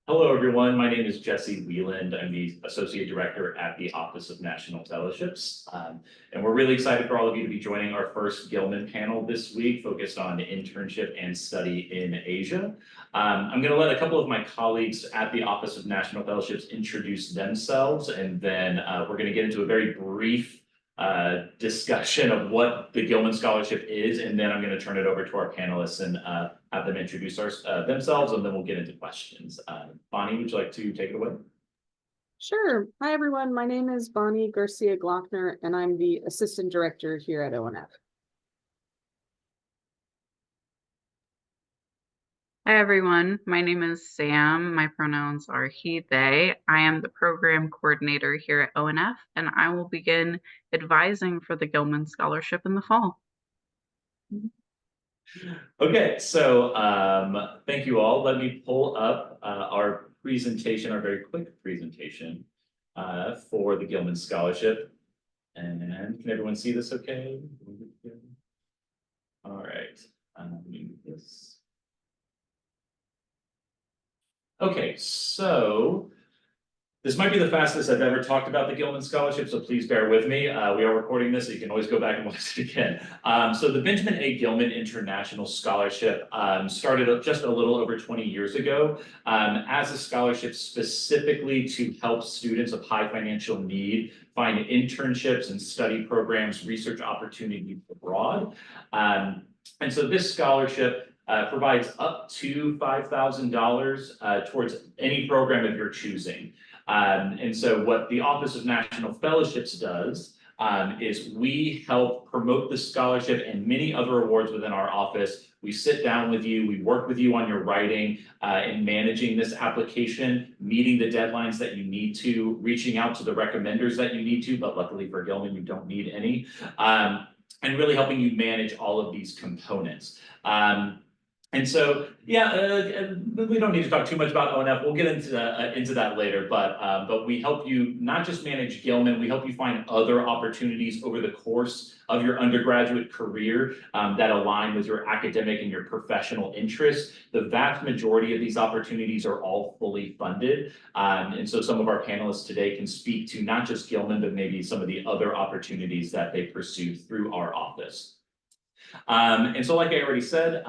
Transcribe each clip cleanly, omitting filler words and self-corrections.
Hello, everyone. My name is Jesse Wieland. I'm the Associate Director at the Office of National Fellowships. And we're really excited for all of you to be joining our first Gilman panel this week, focused on internship and study in Asia. I'm going to let a couple of my colleagues at the Office of National Fellowships introduce themselves, and then we're going to get into a very brief discussion of what the Gilman Scholarship is, and then I'm going to turn it over to our panelists and have them introduce themselves, and then we'll get into questions. Bonnie, would you like to take it away? Sure. Hi, everyone. My name is Bonnie Garcia Glockner, and I'm the Assistant Director here at ONF. Hi, everyone. My name is Sam. My pronouns are he, they. I am the program coordinator here at ONF, and I will begin advising for the Gilman Scholarship in the fall. Okay, so thank you all. Let me pull up our presentation, our very quick presentation for the Gilman Scholarship. And can everyone see this okay? All right, let me move this. Okay, so this might be the fastest I've ever talked about the Gilman Scholarship, so please bear with me. We are recording this, so you can always go back and watch it again. So the Benjamin A. Gilman International Scholarship started just a little over 20 years ago as a scholarship specifically to help students of high financial need find internships and study programs, research opportunities abroad. And so this scholarship provides up to $5,000 towards any program of your choosing. And so what the Office of National Fellowships does is we help promote the scholarship and many other awards within our office. We sit down with you, we work with you on your writing and managing this application, meeting the deadlines that you need to, reaching out to the recommenders that you need to, but luckily for Gilman, you don't need any, and really helping you manage all of these components. And so, yeah, we don't need to talk too much about ONF. We'll get into that later. But we help you not just manage Gilman, we help you find other opportunities over the course of your undergraduate career that align with your academic and your professional interests. The vast majority of these opportunities are all fully funded. And so some of our panelists today can speak to not just Gilman, but maybe some of the other opportunities that they pursue through our office. And so like I already said,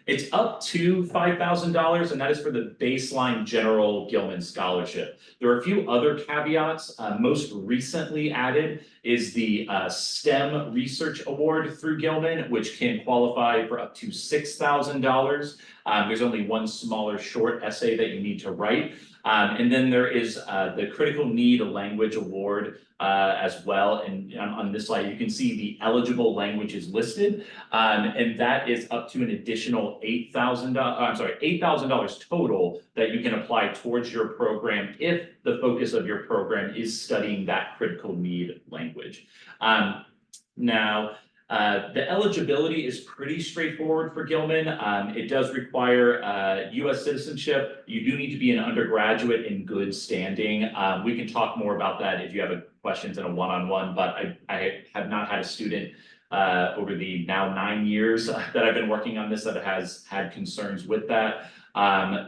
it's up to $5,000, and that is for the baseline general Gilman Scholarship. There are a few other caveats. Most recently added is the STEM Research Award through Gilman, which can qualify for up to $6,000. There's only one smaller short essay that you need to write. And then there is the Critical Need Language Award as well. And on this slide, you can see the eligible languages listed. And that is up to an additional $8,000 total that you can apply towards your program if the focus of your program is studying that critical need language. Now, the eligibility is pretty straightforward for Gilman. It does require US citizenship. You do need to be an undergraduate in good standing. We can talk more about that if you have questions in a one-on-one, but I have not had a student over the now 9 years that I've been working on this that has had concerns with that.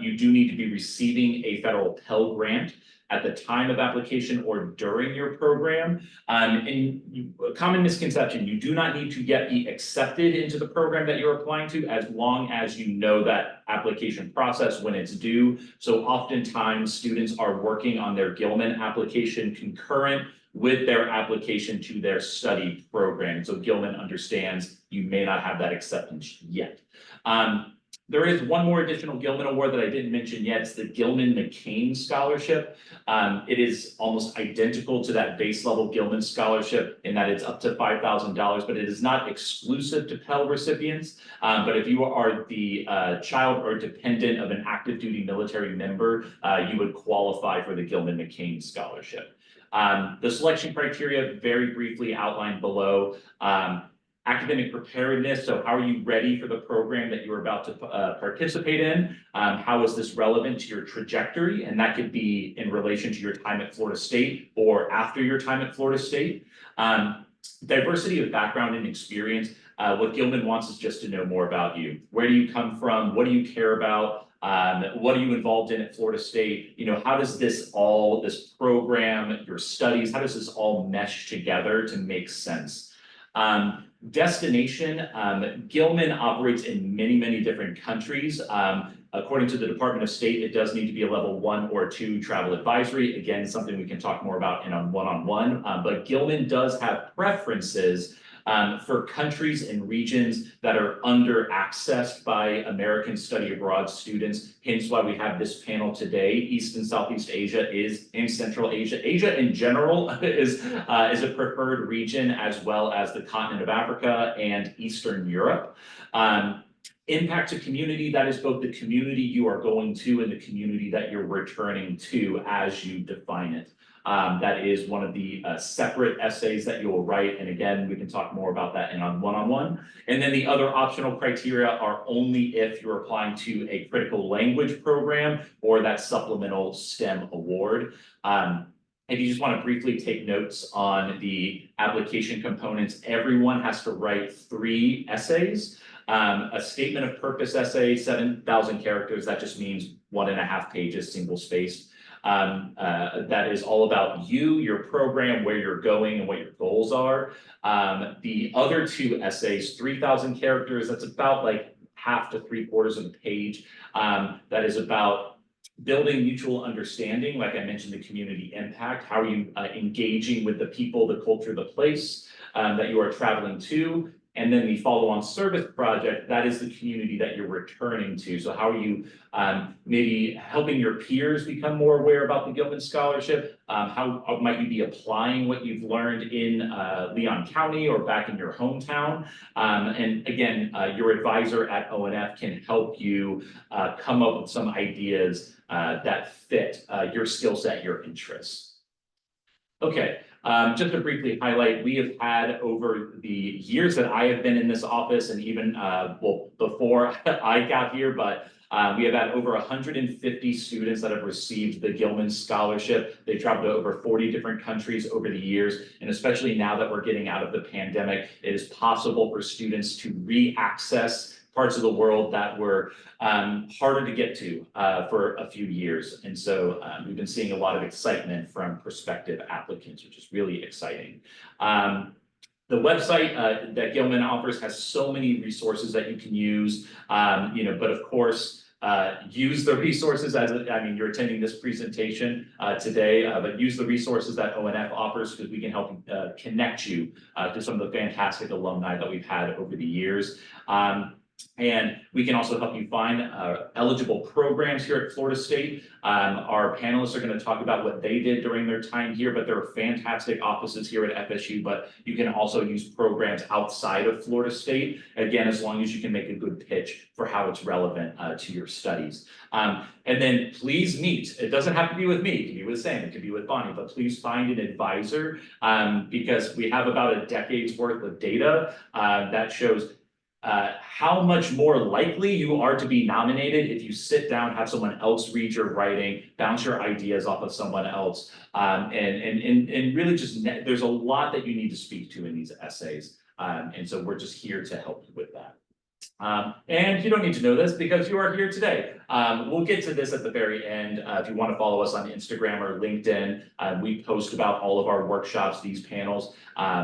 You do need to be receiving a federal Pell Grant at the time of application or during your program. And a common misconception, you do not need to yet be accepted into the program that you're applying to as long as you know that application process when it's due. So oftentimes students are working on their Gilman application concurrent with their application to their study program. So Gilman understands you may not have that acceptance yet. There is one more additional Gilman Award that I didn't mention yet. It's the Gilman McCain Scholarship. It is almost identical to that base level Gilman Scholarship in that it's up to $5,000, but it is not exclusive to Pell recipients. But if you are the child or dependent of an active duty military member, you would qualify for the Gilman McCain Scholarship. The selection criteria very briefly outlined below. Academic preparedness, so how are you ready for the program that you're about to participate in? How is this relevant to your trajectory? And that could be in relation to your time at Florida State or after your time at Florida State. Diversity of background and experience. What Gilman wants is just to know more about you. Where do you come from? What do you care about? What are you involved in at Florida State? You know, how does this program, your studies, how does this all mesh together to make sense? Destination, Gilman operates in many, many different countries. According to the Department of State, it does need to be a level 1 or 2 travel advisory. Again, something we can talk more about in a one-on-one, but Gilman does have preferences for countries and regions that are under accessed by American study abroad students. Hence why we have this panel today. East and Southeast Asia and Central Asia. Asia in general is a preferred region, as well as the continent of Africa and Eastern Europe. Impact to community, that is both the community you are going to and the community that you're returning to as you define it. That is one of the separate essays that you will write. And again, we can talk more about that in on one-on-one. And then the other optional criteria are only if you're applying to a critical language program or that supplemental STEM award. If you just want to briefly take notes on the application components, everyone has to write 3 essays. A statement of purpose essay, 7,000 characters. That just means 1.5 pages, single spaced. That is all about you, your program, where you're going, and what your goals are. The other 2 essays, 3,000 characters. That's about like half to 3/4 of a page. That is about building mutual understanding, like I mentioned, the community impact. How are you engaging with the people, the culture, the place that you are traveling to? And then the follow-on service project, that is the community that you're returning to. So how are you maybe helping your peers become more aware about the Gilman Scholarship? How might you be applying what you've learned in Leon County or back in your hometown? And again, your advisor at ONF can help you come up with some ideas that fit your skill set, your interests. Okay. Just to briefly highlight, we have had over the years that I have been in this office, and even before I got here, but we have had over 150 students that have received the Gilman Scholarship. They traveled to over 40 different countries over the years, and especially now that we're getting out of the pandemic, it is possible for students to re-access parts of the world that were harder to get to for a few years. And so we've been seeing a lot of excitement from prospective applicants, which is really exciting. The website that Gilman offers has so many resources that you can use, but of course, use the resources you're attending this presentation today, but use the resources that ONF offers, because we can help connect you to some of the fantastic alumni that we've had over the years. And we can also help you find eligible programs here at Florida State. Our panelists are going to talk about what they did during their time here, but there are fantastic offices here at FSU, but you can also use programs outside of Florida State, again, as long as you can make a good pitch for how it's relevant to your studies. And then please meet, it doesn't have to be with me, it can be with Sam, it can be with Bonnie, but please find an advisor because we have about a decade's worth of data that shows how much more likely you are to be nominated if you sit down, have someone else read your writing, bounce your ideas off of someone else, and really just there's a lot that you need to speak to in these essays, and so we're just here to help you with that. And you don't need to know this because you are here today. We'll get to this at the very end. If you want to follow us on Instagram or LinkedIn, we post about all of our workshops, these panels.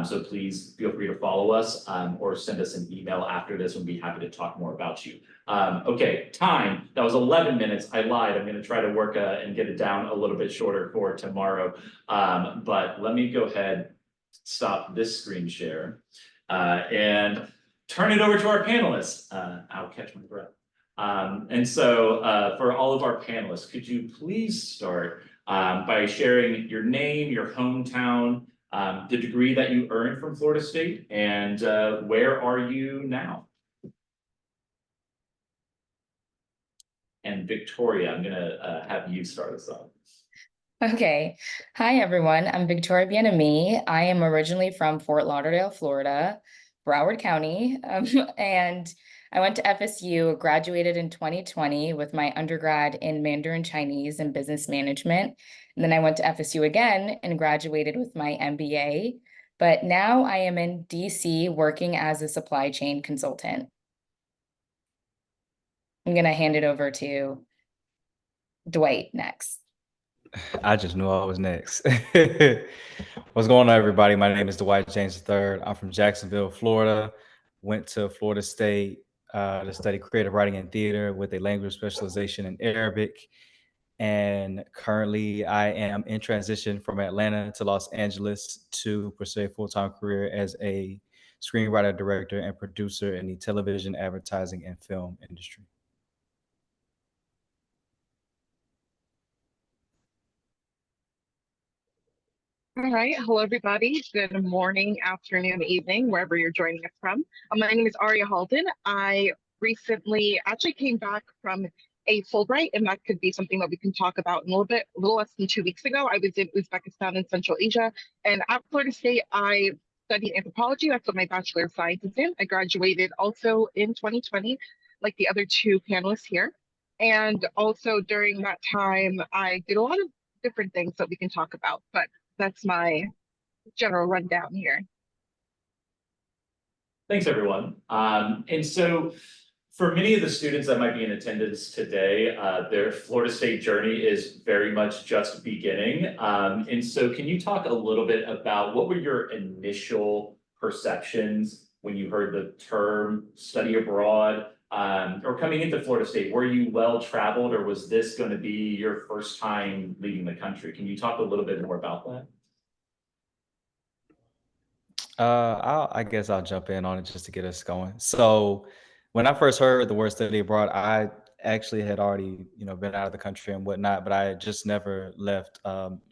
So please feel free to follow us or send us an email after this. We'll be happy to talk more about you. Okay, time. That was 11 minutes. I lied. I'm going to try to work and get it down a little bit shorter for tomorrow. But let me go ahead, stop this screen share, and turn it over to our panelists. I'll catch my breath. And so for all of our panelists, could you please start by sharing your name, your hometown, the degree that you earned from Florida State, and where are you now? And Victoria, I'm gonna have you start us off. Okay. Hi, everyone. I'm Victoria Bien-Ami. I am originally from Fort Lauderdale, Florida, Broward County, and I went to FSU, graduated in 2020 with my undergrad in Mandarin Chinese and business management. And then I went to FSU again and graduated with my MBA, but now I am in DC working as a supply chain consultant. I'm going to hand it over to Dwight next. I just knew I was next. What's going on, everybody? My name is Dwight James III. I'm from Jacksonville, Florida. Went to Florida State to study creative writing and theater with a language specialization in Arabic. And currently, I am in transition from Atlanta to Los Angeles to pursue a full-time career as a screenwriter, director, and producer in the television, advertising, and film industry. All right. Hello, everybody. Good morning, afternoon, evening, wherever you're joining us from. My name is Aria Halden. I recently actually came back from a Fulbright, and that could be something that we can talk about in a little less than 2 weeks ago. I was in Uzbekistan in Central Asia, and at Florida State, I studied anthropology. That's what my Bachelor of Science is in. I graduated also in 2020, like the other two panelists here. And also during that time, I did a lot of different things that we can talk about, but that's my general rundown here. Thanks, everyone. And so for many of the students that might be in attendance today, their Florida State journey is very much just beginning. And so can you talk a little bit about what were your initial perceptions when you heard the term study abroad, or coming into Florida State? Were you well traveled, or was this going to be your first time leaving the country? Can you talk a little bit more about that? I guess I'll jump in on it just to get us going. So when I first heard the word study abroad, I actually had already, been out of the country and whatnot, but I had just never left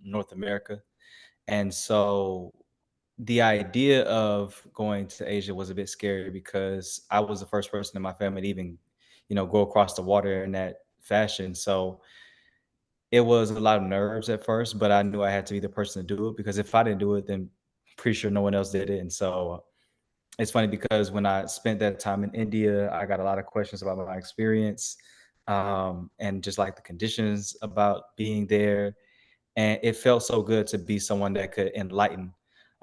North America. And so the idea of going to Asia was a bit scary because I was the first person in my family to even, go across the water in that fashion. So it was a lot of nerves at first, but I knew I had to be the person to do it because if I didn't do it, then pretty sure no one else did it. And so it's funny because when I spent that time in India, I got a lot of questions about my experience, and just like the conditions about being there. And it felt so good to be someone that could enlighten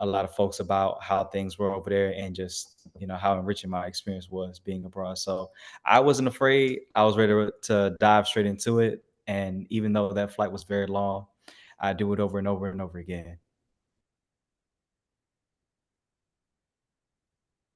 a lot of folks about how things were over there and just, how enriching my experience was being abroad. So I wasn't afraid. I was ready to dive straight into it. And even though that flight was very long, I do it over and over and over again.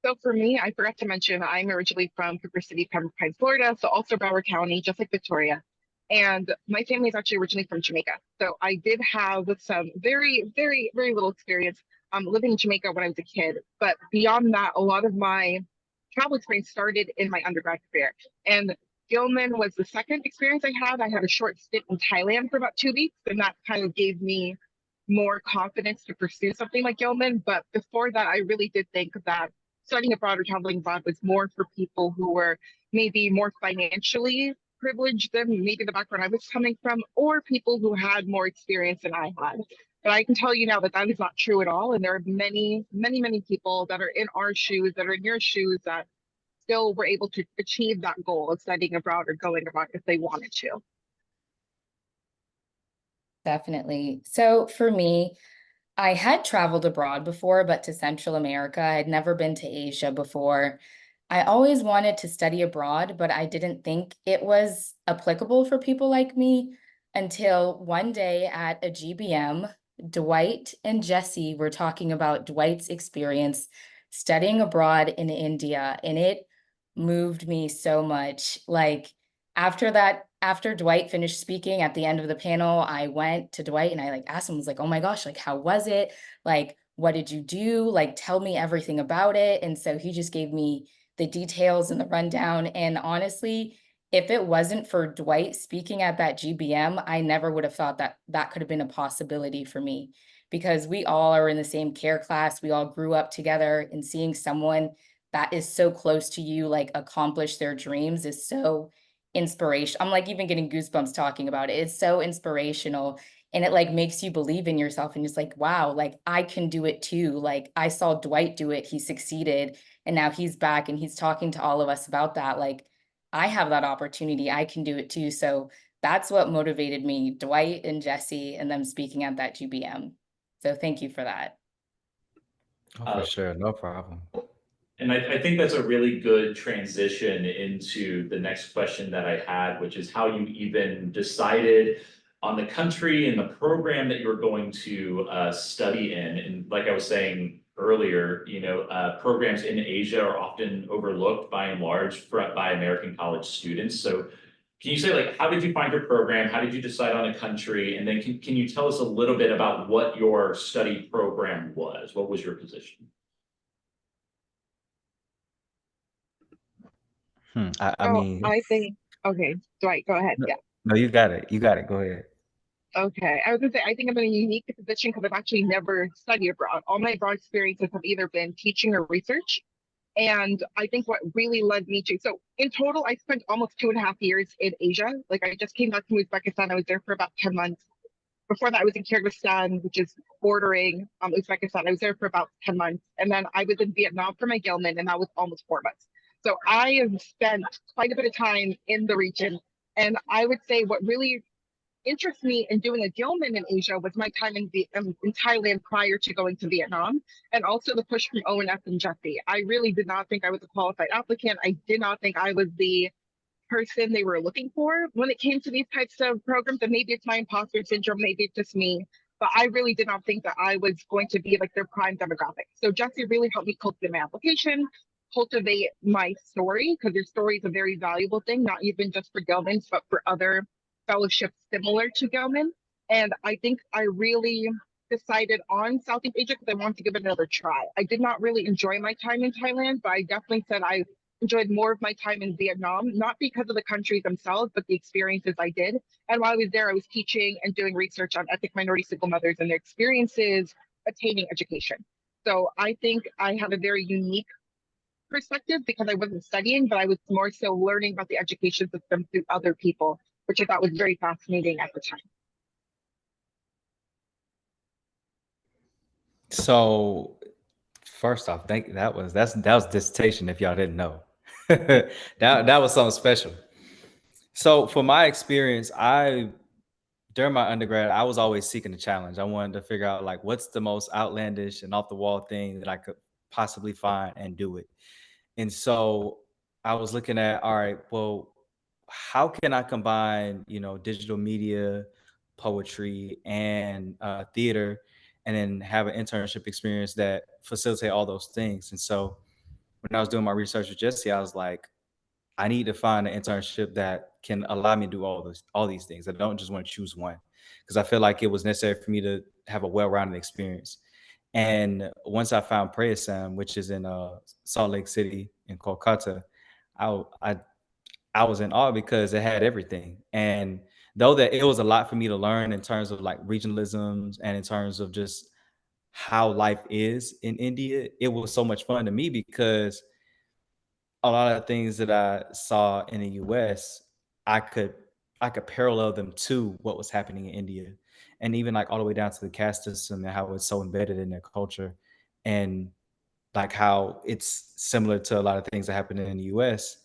So for me, I forgot to mention, I'm originally from Cooper City, Pembroke Pines, Florida, so also Broward County, just like Victoria. And my family is actually originally from Jamaica. So I did have some very, very, very little experience living in Jamaica when I was a kid. But beyond that, a lot of my travel experience started in my undergrad career. And Gilman was the second experience I had. I had a short stint in Thailand for about 2 weeks, and that kind of gave me more confidence to pursue something like Gilman. But before that, I really did think that studying abroad or traveling abroad was more for people who were maybe more financially privileged than maybe the background I was coming from, or people who had more experience than I had. But I can tell you now that that is not true at all. And there are many, many, many people that are in our shoes, that are in your shoes, that still were able to achieve that goal of studying abroad or going abroad if they wanted to. Definitely. So for me, I had traveled abroad before, but to Central America. I had never been to Asia before. I always wanted to study abroad, but I didn't think it was applicable for people like me until one day at a GBM, Dwight and Jesse were talking about Dwight's experience studying abroad in India, and it moved me so much. Like after Dwight finished speaking at the end of the panel, I went to Dwight and I asked him, was like, oh my gosh, how was it? What did you do? Tell me everything about it. And so he just gave me the details and the rundown. And honestly, if it wasn't for Dwight speaking at that GBM, I never would have thought that that could have been a possibility for me, because we all are in the same care class. We all grew up together, and seeing someone that is so close to you, accomplish their dreams is so inspirational. I'm even getting goosebumps talking about it. It's so inspirational, and it makes you believe in yourself, and it's wow, I can do it too. I saw Dwight do it. He succeeded, and now he's back and he's talking to all of us about that. I have that opportunity. I can do it too. So that's what motivated me, Dwight and Jesse and them speaking at that GBM. So thank you for that. Oh, for sure, no problem. And I think that's a really good transition into the next question that I had, which is how you even decided on the country and the program that you're going to study in. And like I was saying earlier, programs in Asia are often overlooked by and large by American college students. So can you say, like, how did you find your program? How did you decide on a country? And then can you tell us a little bit about what your study program was? What was your position? I Oh, mean, I think, okay, Dwight, go ahead. no, Yeah. no, you got it. You got it. Go ahead. Okay. I was gonna say, I think I'm in a unique position because I've actually never studied abroad. All my abroad experiences have either been teaching or research. And I think what really led me to, so in total, I spent almost 2.5 years in Asia. Like I just came back from Uzbekistan. I was there for about 10 months. Before that, I was in Kyrgyzstan, which is bordering Uzbekistan. I was there for about 10 months. And then I was in Vietnam for my Gilman, and that was almost 4 months. So I have spent quite a bit of time in the region. And I would say what really interests me in doing a Gilman in Asia was my time in Thailand prior to going to Vietnam, and also the push from ONF and Jeffy. I really did not think I was a qualified applicant. I did not think I was the person they were looking for when it came to these types of programs. And maybe it's my imposter syndrome, maybe it's just me, but I really did not think that I was going to be like their prime demographic. So Jesse really helped me cultivate my application, cultivate my story, because your story is a very valuable thing, not even just for Gilman's, but for other fellowships similar to Gilman. And I think I really decided on Southeast Asia because I wanted to give it another try. I did not really enjoy my time in Thailand, but I definitely said I enjoyed more of my time in Vietnam, not because of the countries themselves, but the experiences I did. And while I was there, I was teaching and doing research on ethnic minority single mothers and their experiences attaining education. So I think I have a very unique perspective because I wasn't studying, but I was more so learning about the education system through other people, which I thought was very fascinating at the time. So first off, thank that was dissertation if y'all didn't know. That was something special. So for my experience, I during my undergrad, I was always seeking a challenge. I wanted to figure out like what's the most outlandish and off the wall thing that I could possibly find and do it. And so I was looking at, all right, well, how can I combine, digital media, poetry, and theater, and then have an internship experience that facilitate all those things. And so when I was doing my research with Jesse, I was like, I need to find an internship that can allow me to do all these things. I don't just want to choose one because I feel like it was necessary for me to have a well-rounded experience. And once I found Prayasam, which is in Salt Lake City in Kolkata, I, I I was in awe because it had everything. And though that it was a lot for me to learn in terms of like regionalisms and in terms of just how life is in India, it was so much fun to me because a lot of things that I saw in the US, I could I could parallel them to what was happening in India. And even like all the way down to the caste system and how it's so embedded in their culture and like how it's similar to a lot of things that happen in the US.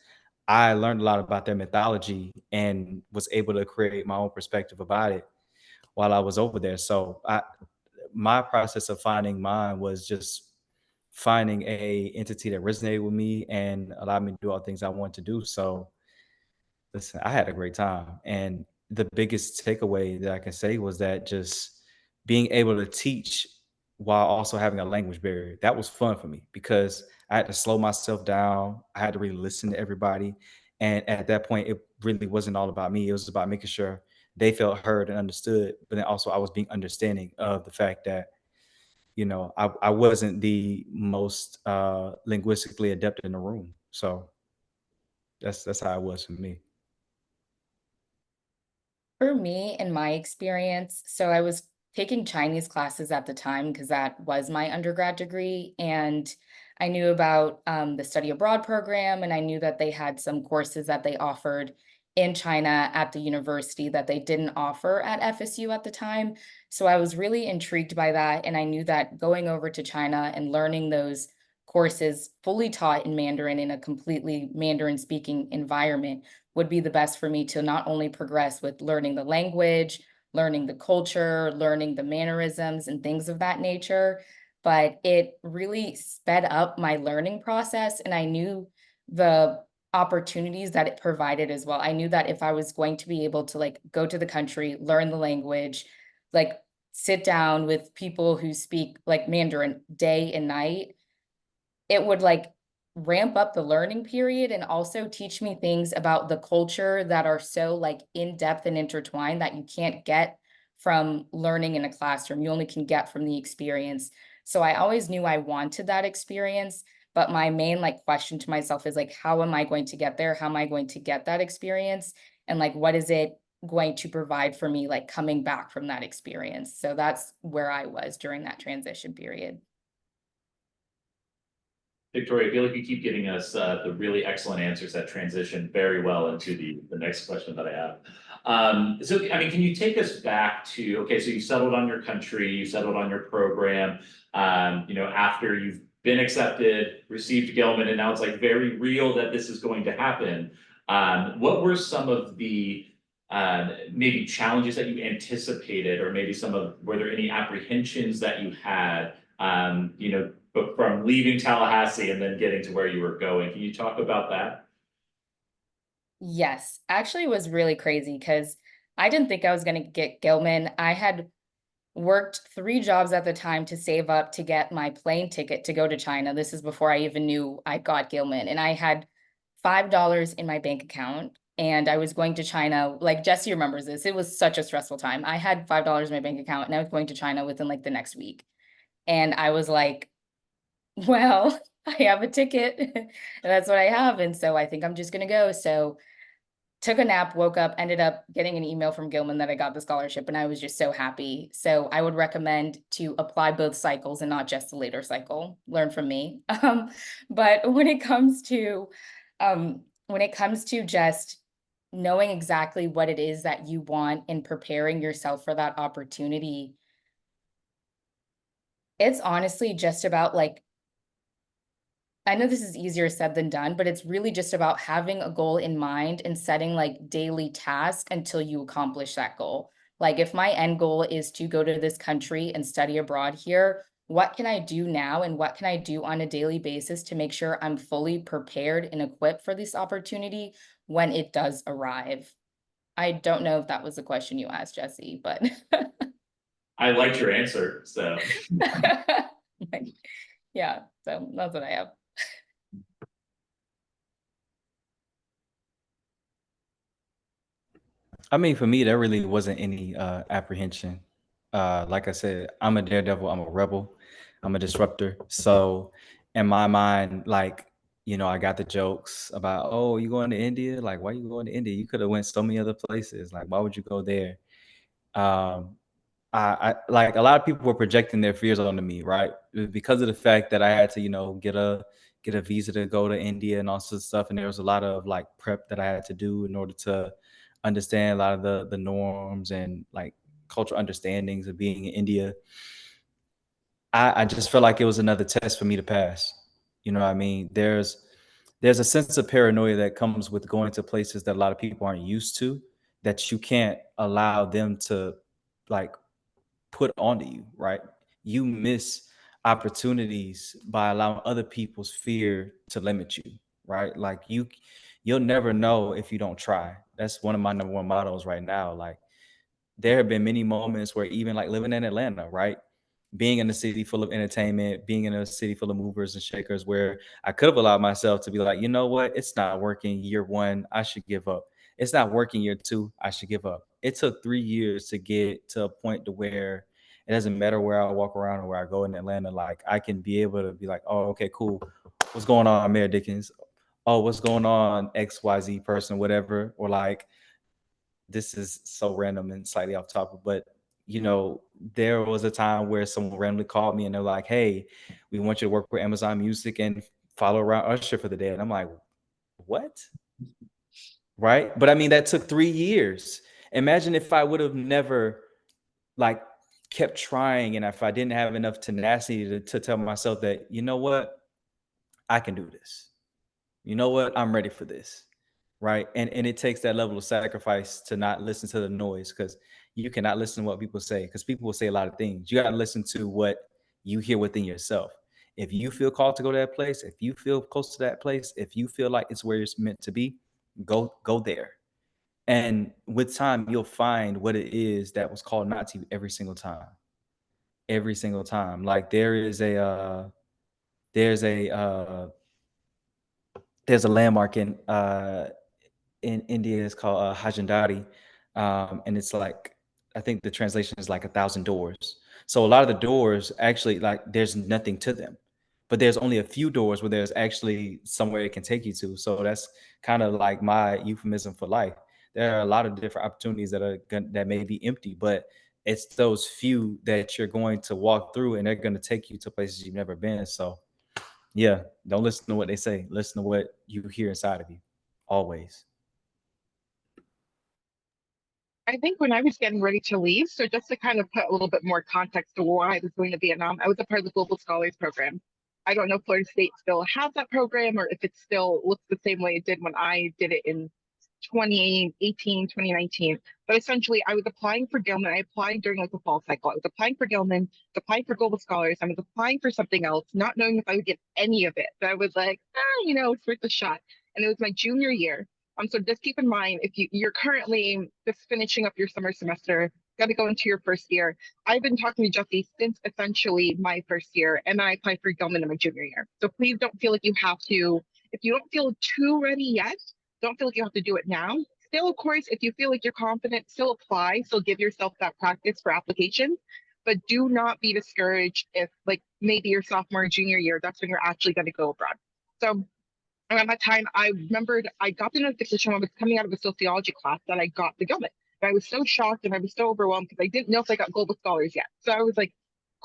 I learned a lot about their mythology and was able to create my own perspective about it while I was over there. So my process of finding mine was just finding a entity that resonated with me and allowed me to do all the things I want to do. So listen, I had a great time. And the biggest takeaway that I can say was that just being able to teach while also having a language barrier, that was fun for me because I had to slow myself down. I had to really listen to everybody. And at that point, it really wasn't all about me. It was about making sure they felt heard and understood. But then also I was being understanding of the fact that, I wasn't the most linguistically adept in the room. So that's how it was for me. For me, in my experience, so I was taking Chinese classes at the time because that was my undergrad degree. And I knew about the study abroad program, and I knew that they had some courses that they offered in China at the university that they didn't offer at FSU at the time. So I was really intrigued by that. And I knew that going over to China and learning those courses fully taught in Mandarin in a completely Mandarin speaking environment would be the best for me to not only progress with learning the language, learning the culture, learning the mannerisms and things of that nature, but it really sped up my learning process, and I knew the opportunities that it provided as well. I knew that if I was going to be able to like go to the country, learn the language, like sit down with people who speak like Mandarin day and night, it would like ramp up the learning period and also teach me things about the culture that are so like in depth and intertwined that you can't get from learning in a classroom. You only can get from the experience. So I always knew I wanted that experience, but my main like question to myself is like, how am I going to get there? How am I going to get that experience? And like, what is it going to provide for me like coming back from that experience? So that's where I was during that transition period. Victoria, I feel like you keep giving us the really excellent answers that transition very well into the next question that I have. So, I mean, can you take us back to, okay, so you settled on your country, you settled on your program, you know, after you've been accepted, received Gilman, and now it's like very real that this is going to happen. What were some of the maybe challenges that you anticipated, or maybe were there any apprehensions that you had, you know, but from leaving Tallahassee and then getting to where you were going? Can you talk about that? Yes, actually it was really crazy because I didn't think I was going to get Gilman. I had worked 3 jobs at the time to save up to get my plane ticket to go to China. This is before I even knew I got Gilman. And I had $5 in my bank account and I was going to China. Like Jesse remembers this. It was such a stressful time. I had $5 in my bank account and I was going to China within like the next week. And I was like, well, I have a ticket and that's what I have. And so I think I'm just gonna go. So took a nap, woke up, ended up getting an email from Gilman that I got the scholarship, and I was just so happy. So I would recommend to apply both cycles and not just the later cycle. Learn from me. But when it comes to just knowing exactly what it is that you want and preparing yourself for that opportunity, it's honestly just about like, I know this is easier said than done, but it's really just about having a goal in mind and setting like daily tasks until you accomplish that goal. Like if my end goal is to go to this country and study abroad here, what can I do now and what can I do on a daily basis to make sure I'm fully prepared and equipped for this opportunity when it does arrive? I don't know if that was the question you asked, Jesse, but I liked your answer, so. yeah, so that's what I have. I mean, for me, there really wasn't any apprehension. Like I said, I'm a daredevil, I'm a rebel, I'm a disruptor. So in my mind, like, you know, I got the jokes about, oh, you going to India? Like, why you going to India? You could have went so many other places. Like, why would you go there? Um, I like a lot of people were projecting their fears onto me, right? Because of the fact that I had to, you know, get a visa to go to India and all sorts of stuff. And there was a lot of like prep that I had to do in order to understand a lot of the norms and like cultural understandings of being in India. I just felt like it was another test for me to pass. You know what I mean? There's a sense of paranoia that comes with going to places that a lot of people aren't used to, that you can't allow them to like put onto you, right? You miss opportunities by allowing other people's fear to limit you, right? Like you'll never know if you don't try. That's one of my number one mottos right now. Like there have been many moments where even like living in Atlanta, right? Being in a city full of entertainment, being in a city full of movers and shakers, where I could have allowed myself to be like, you know what? It's not working year one. I should give up. It's not working year two. I should give up. It took 3 years to get to a point to where it doesn't matter where I walk around or where I go in Atlanta. Like I can be able to be like, oh, okay, cool. What's going on, Mayor Dickens? Oh, what's going on, XYZ person, whatever. Or like, this is so random and slightly off topic, but you know, there was a time where someone randomly called me and they're like, "Hey, we want you to work with Amazon Music and follow around Usher for the day." And I'm like, "What?" Right? But I mean, that took 3 years. Imagine if I would have never like kept trying, and if I didn't have enough tenacity to tell myself that, you know what, I can do this. You know what, I'm ready for this. Right. And it takes that level of sacrifice to not listen to the noise, because you cannot listen to what people say, because people will say a lot of things. You got to listen to what you hear within yourself. If you feel called to go to that place, if you feel close to that place, if you feel like it's where it's meant to be, go there. And with time, you'll find what it is that was called not to you every single time. Every single time. Like there's a there's a landmark in India. It's called Hajandari, and it's like, I think the translation is like 1,000 doors. So a lot of the doors actually, like, there's nothing to them, but there's only a few doors where there's actually somewhere it can take you to. So that's kind of like my euphemism for life. There are a lot of different opportunities that may be empty, but it's those few that you're going to walk through, and they're going to take you to places you've never been. So yeah, don't listen to what they say. Listen to what you hear inside of you, always. I think when I was getting ready to leave, so just to kind of put a little bit more context to why I was going to Vietnam, I was a part of the Global Scholars Program. I don't know if Florida State still has that program or if it still looks the same way it did when I did it in 2018, 2019. But essentially, I was applying for Gilman. I applied during like the fall cycle. I was applying for Gilman, applying for Global Scholars. I was applying for something else, not knowing if I would get any of it. So I was like, it's worth a shot. And it was my junior year. So just keep in mind, if you're currently just finishing up your summer semester, got to go into your first year. I've been talking to Jesse since essentially my first year, and I applied for Gilman in my junior year. So please don't feel like you have to, if you don't feel too ready yet, don't feel like you have to do it now. Still, of course, if you feel like you're confident, still apply, still give yourself that practice for application, but do not be discouraged if like maybe your sophomore or junior year, that's when you're actually going to go abroad. So around that time, I remembered I got the notification when I was coming out of a sociology class that I got the Gilman. And I was so shocked and I was so overwhelmed because I didn't know if I got Global Scholars yet. So I was like,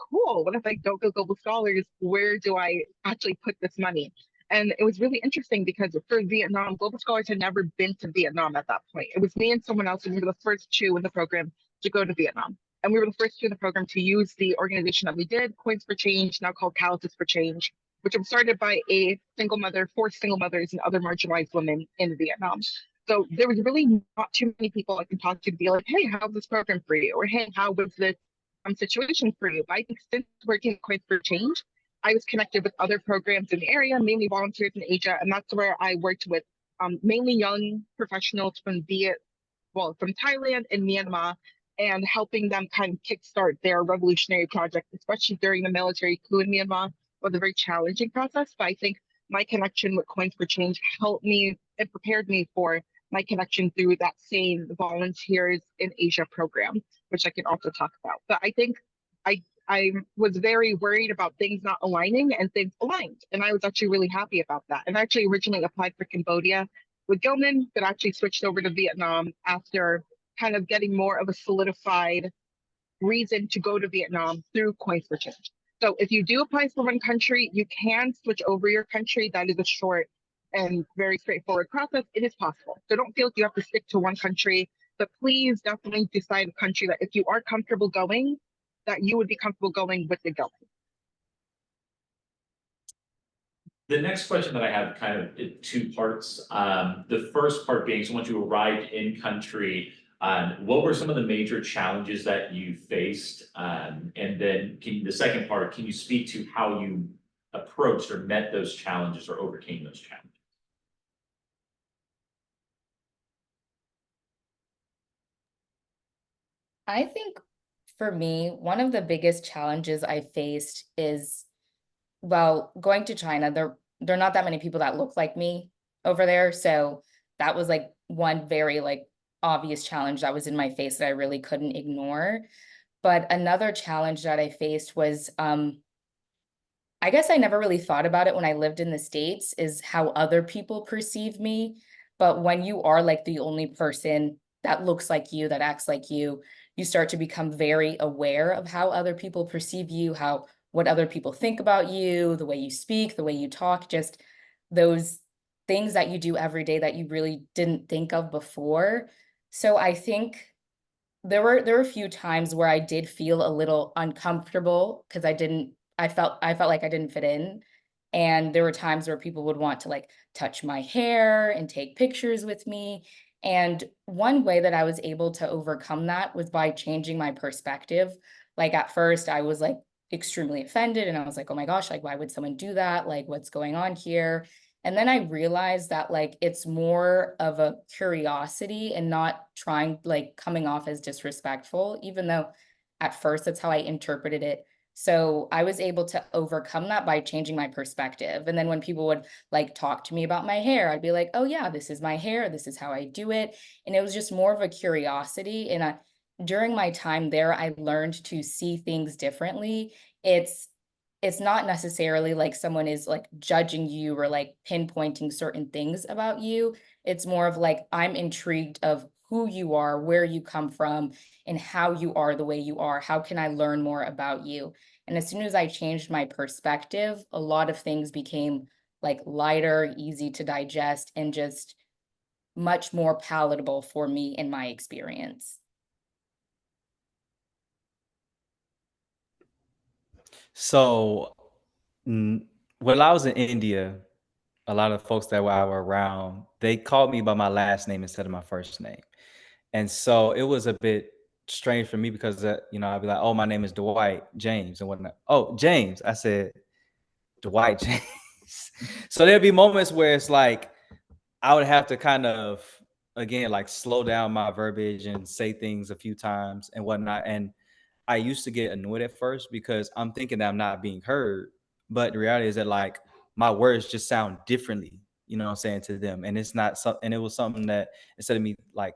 cool, what if I don't go Global Scholars? Where do I actually put this money? And it was really interesting because for Vietnam, Global Scholars had never been to Vietnam at that point. It was me and someone else, and we were the first two in the program to go to Vietnam. And we were the first two in the program to use the organization that we did, Coins for Change, now called Calluses for Change, which was started by a single mother, 4 single mothers, and other marginalized women in Vietnam. So there was really not too many people I can talk to be like, hey, how's this program for you? Or hey, how was this situation for you? But I think since working at Coins for Change, I was connected with other programs in the area, mainly volunteers in Asia, and that's where I worked with mainly young professionals from from Thailand and Myanmar, and helping them kind of kickstart their revolutionary project, especially during the military coup in Myanmar. Was a very challenging process, but I think my connection with Coins for Change helped me and prepared me for my connection through that same Volunteers in Asia program, which I can also talk about. But I think I was very worried about things not aligning, and things aligned. And I was actually really happy about that. And I actually originally applied for Cambodia with Gilman, but actually switched over to Vietnam after kind of getting more of a solidified reason to go to Vietnam through Coins for Change. So if you do apply for one country, you can switch over your country. That is a short and very straightforward process. It is possible. So don't feel like you have to stick to one country, but please definitely decide a country that if you are comfortable going, that you would be comfortable going with the Gilman. The next question that I have kind of in 2 parts. The first part being, so once you arrived in country, what were some of the major challenges that you faced? And then the second part, can you speak to how you approached or met those challenges or overcame those challenges? I think for me, one of the biggest challenges I faced is, well, going to China, there are not that many people that look like me over there. So that was like one very like obvious challenge that was in my face that I really couldn't ignore. But another challenge that I faced was, I guess I never really thought about it when I lived in the States, is how other people perceive me. But when you are like the only person that looks like you, that acts like you start to become very aware of how other people perceive you, what other people think about you, the way you speak, the way you talk, just those things that you do every day that you really didn't think of before. So I think there were a few times where I did feel a little uncomfortable because I felt like I didn't fit in. And there were times where people would want to like touch my hair and take pictures with me. And one way that I was able to overcome that was by changing my perspective. Like at first I was like extremely offended. And I was like, oh my gosh, like, why would someone do that? Like, what's going on here? And then I realized that like it's more of a curiosity and not trying, like, coming off as disrespectful, even though at first that's how I interpreted it. So I was able to overcome that by changing my perspective. And then when people would like talk to me about my hair, I'd be like, oh yeah, this is my hair, this is how I do it. And it was just more of a curiosity. And during my time there, I learned to see things differently. It's it's not necessarily like someone is like judging you or like pinpointing certain things about you. It's more of like I'm intrigued of who you are, where you come from, and how you are the way you are. How can I learn more about you? And as soon as I changed my perspective, a lot of things became like lighter, easy to digest, and just much more palatable for me in my experience. So, when I was in India, a lot of folks that I were around, they called me by my last name instead of my first name. And so it was a bit strange for me because, I'd be like, oh, my name is Dwight James and whatnot. Oh, James. I said, Dwight James. So there'd be moments where it's like, I would have to kind of, again, like slow down my verbiage and say things a few times and whatnot. And I used to get annoyed at first because I'm thinking that I'm not being heard. But the reality is that like my words just sound differently, you know what I'm saying, to them. And it's not something, and it was something that instead of me like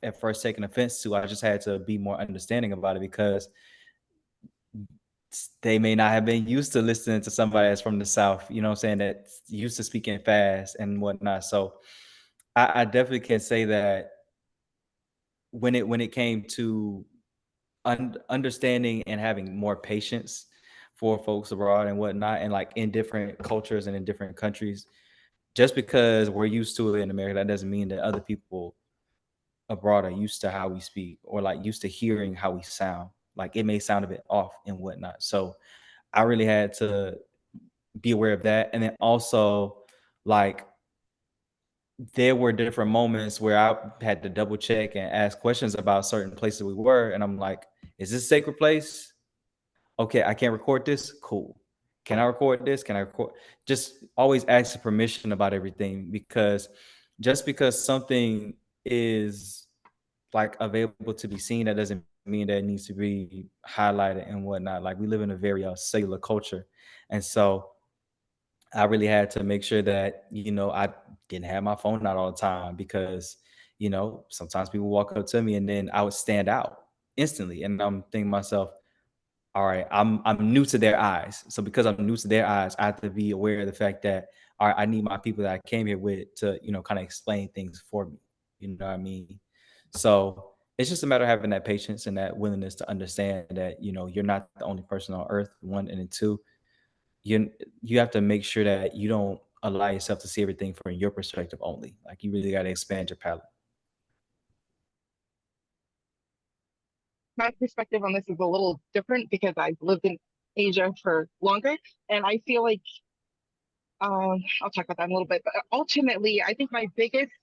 at first taking offense to, I just had to be more understanding about it because they may not have been used to listening to somebody that's from the South, you know what I'm saying, that's used to speaking fast and whatnot. So I definitely can say that when it came to understanding and having more patience for folks abroad and whatnot, and like in different cultures and in different countries, just because we're used to it in America, that doesn't mean that other people abroad are used to how we speak or like used to hearing how we sound. Like it may sound a bit off and whatnot. So I really had to be aware of that. And then also, like, there were different moments where I had to double check and ask questions about certain places we were. And I'm like, is this a sacred place? Okay, I can't record this. Cool. Can I record this? Can I record? Just always ask for permission about everything, because just because something is like available to be seen, that doesn't mean that it needs to be highlighted and whatnot. Like we live in a very cellular culture. And so I really had to make sure that, I didn't have my phone out all the time because, sometimes people walk up to me and then I would stand out instantly. And I'm thinking to myself, all right, I'm new to their eyes. So because I'm new to their eyes, I have to be aware of the fact that, all right, I need my people that I came here with to, kind of explain things for me. You know what I mean? So it's just a matter of having that patience and that willingness to understand that, you're not the only person on earth, one, and then two, you have to make sure that you don't allow yourself to see everything from your perspective only. Like you really got to expand your palette. My perspective on this is a little different because I've lived in Asia for longer, and I feel like I'll talk about that in a little bit. But ultimately, I think my biggest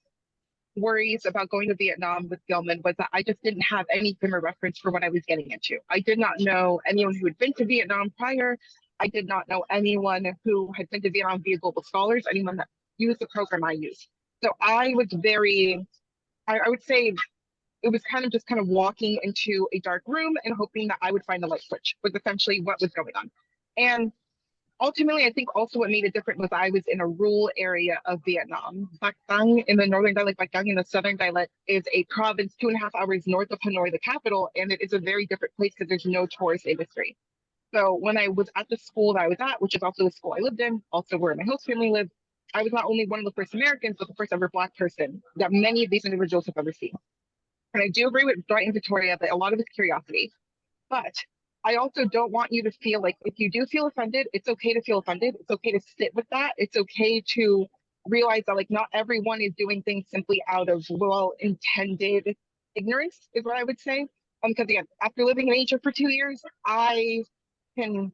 worries about going to Vietnam with Gilman was that I just didn't have any frame of reference for what I was getting into. I did not know anyone who had been to Vietnam prior. I did not know anyone who had been to Vietnam via Global Scholars, anyone that used the program I used. So I was I would say it was kind of walking into a dark room and hoping that I would find the light switch was essentially what was going on. And ultimately, I think also what made it different was I was in a rural area of Vietnam. Bac Dang in the northern dialect, Bac Dang in the southern dialect is a province 2.5 hours north of Hanoi, the capital, and it is a very different place because there's no tourist industry. So when I was at the school that I was at, which is also the school I lived in, also where my host family lived, I was not only one of the first Americans, but the first ever Black person that many of these individuals have ever seen. And I do agree with Dwight and Victoria that a lot of it's curiosity. But I also don't want you to feel like if you do feel offended, it's okay to feel offended. It's okay to sit with that. It's okay to realize that like not everyone is doing things simply out of well-intended ignorance, is what I would say. Because again, after living in Asia for 2 years, I can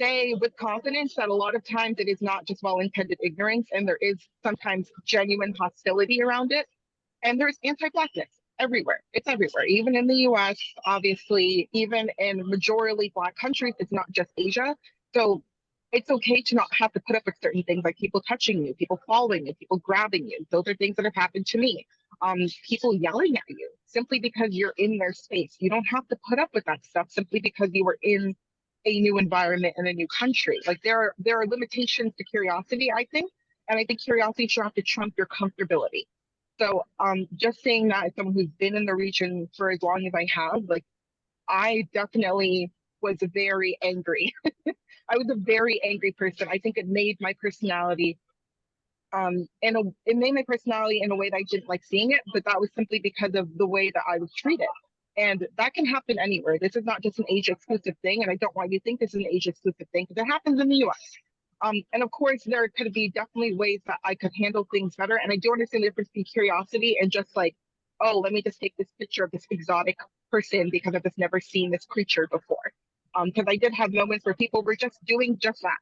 say with confidence that a lot of times it is not just well-intended ignorance, and there is sometimes genuine hostility around it, and there's anti-blackness. everywhere. It's everywhere. Even in the US, obviously, even in majorly Black countries, it's not just Asia. So it's okay to not have to put up with certain things like people touching you, people following you, people grabbing you. Those are things that have happened to me. People yelling at you simply because you're in their space. You don't have to put up with that stuff simply because you were in a new environment in a new country. Like there are limitations to curiosity, I think, and I think curiosity should have to trump your comfortability. So just saying that as someone who's been in the region for as long as I have, like I definitely was very angry. I was a very angry person. I think it made my personality it made my personality in a way that I didn't like seeing it, but that was simply because of the way that I was treated. And that can happen anywhere. This is not just an age exclusive thing, and I don't want you to think this is an age exclusive thing because it happens in the US. And of course, there could be definitely ways that I could handle things better. And I do understand the difference between curiosity and just like, oh, let me just take this picture of this exotic person because I've just never seen this creature before. Because I did have moments where people were just doing just that.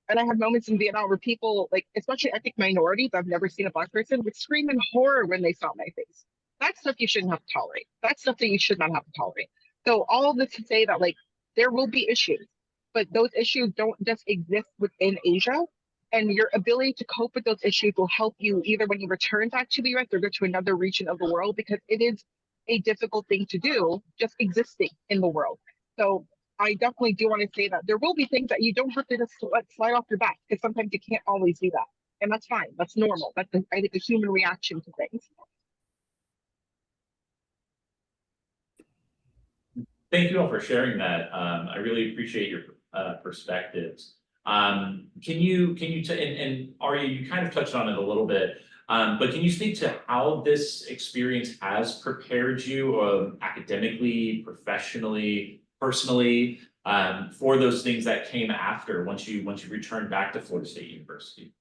And I had moments in Vietnam where people, like, especially ethnic minorities, I've never seen a Black person, would scream in horror when they saw my face. That's stuff you shouldn't have to tolerate. That's stuff that you should not have to tolerate. So all of this to say that, like, there will be issues, but those issues don't just exist within Asia. And your ability to cope with those issues will help you either when you return back to the US or go to another region of the world, because it is a difficult thing to do just existing in the world. So I definitely do want to say that there will be things that you don't have to just let slide off your back, because sometimes you can't always do that. And that's fine. That's normal. That's, I think, a human reaction to things. Thank you all for sharing that. I really appreciate your perspectives. And Arya, you kind of touched on it a little bit, but can you speak to how this experience has prepared you academically, professionally, personally, for those things that came after once you returned back to Florida State University?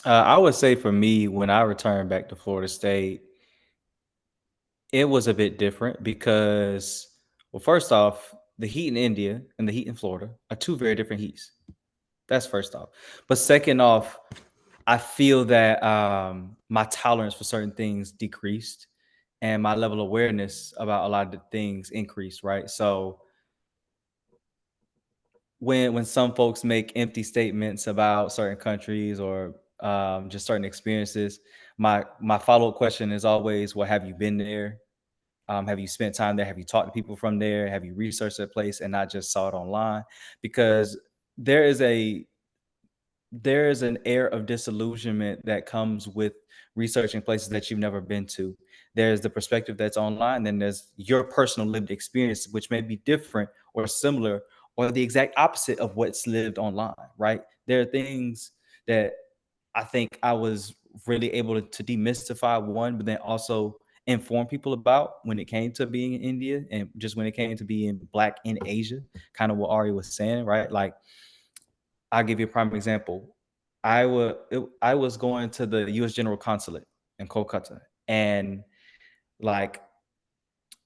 I would say for me, when I returned back to Florida State, it was a bit different because, well, first off, the heat in India and the heat in Florida are two very different heats. That's first off. But second off, I feel that my tolerance for certain things decreased and my level of awareness about a lot of the things increased, right? So when some folks make empty statements about certain countries or just certain experiences, my follow-up question is always, well, have you been there? Have you spent time there? Have you talked to people from there? Have you researched that place and not just saw it online? Because there is a there is an air of disillusionment that comes with researching places that you've never been to. There's the perspective that's online, then there's your personal lived experience, which may be different or similar or the exact opposite of what's lived online, right? There are things that I think I was really able to demystify one, but then also inform people about when it came to being in India and just when it came to being Black in Asia, kind of what Ari was saying, right? Like, I'll give you a prime example. I was going to the U.S. General Consulate in Kolkata, and like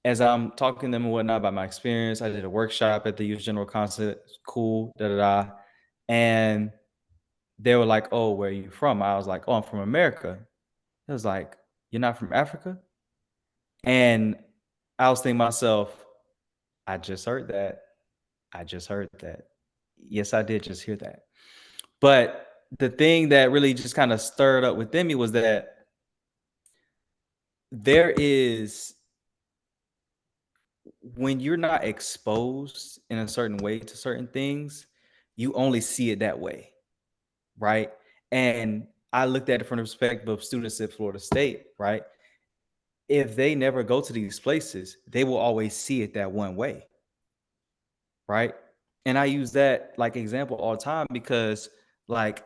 as I'm talking to them and whatnot about my experience, I did a workshop at the U.S. General Consulate. Cool, da da da, and they were like, "Oh, where are you from?" I was like, "Oh, I'm from America." It was like, "You're not from Africa?" And I was thinking to myself, "I just heard that. I just heard that. Yes, I did just hear that." But the thing that really just kind of stirred up within me was that there is, when you're not exposed in a certain way to certain things, you only see it that way, right? And I looked at it from the perspective of students at Florida State, right? If they never go to these places, they will always see it that one way, right? And I use that like example all the time because like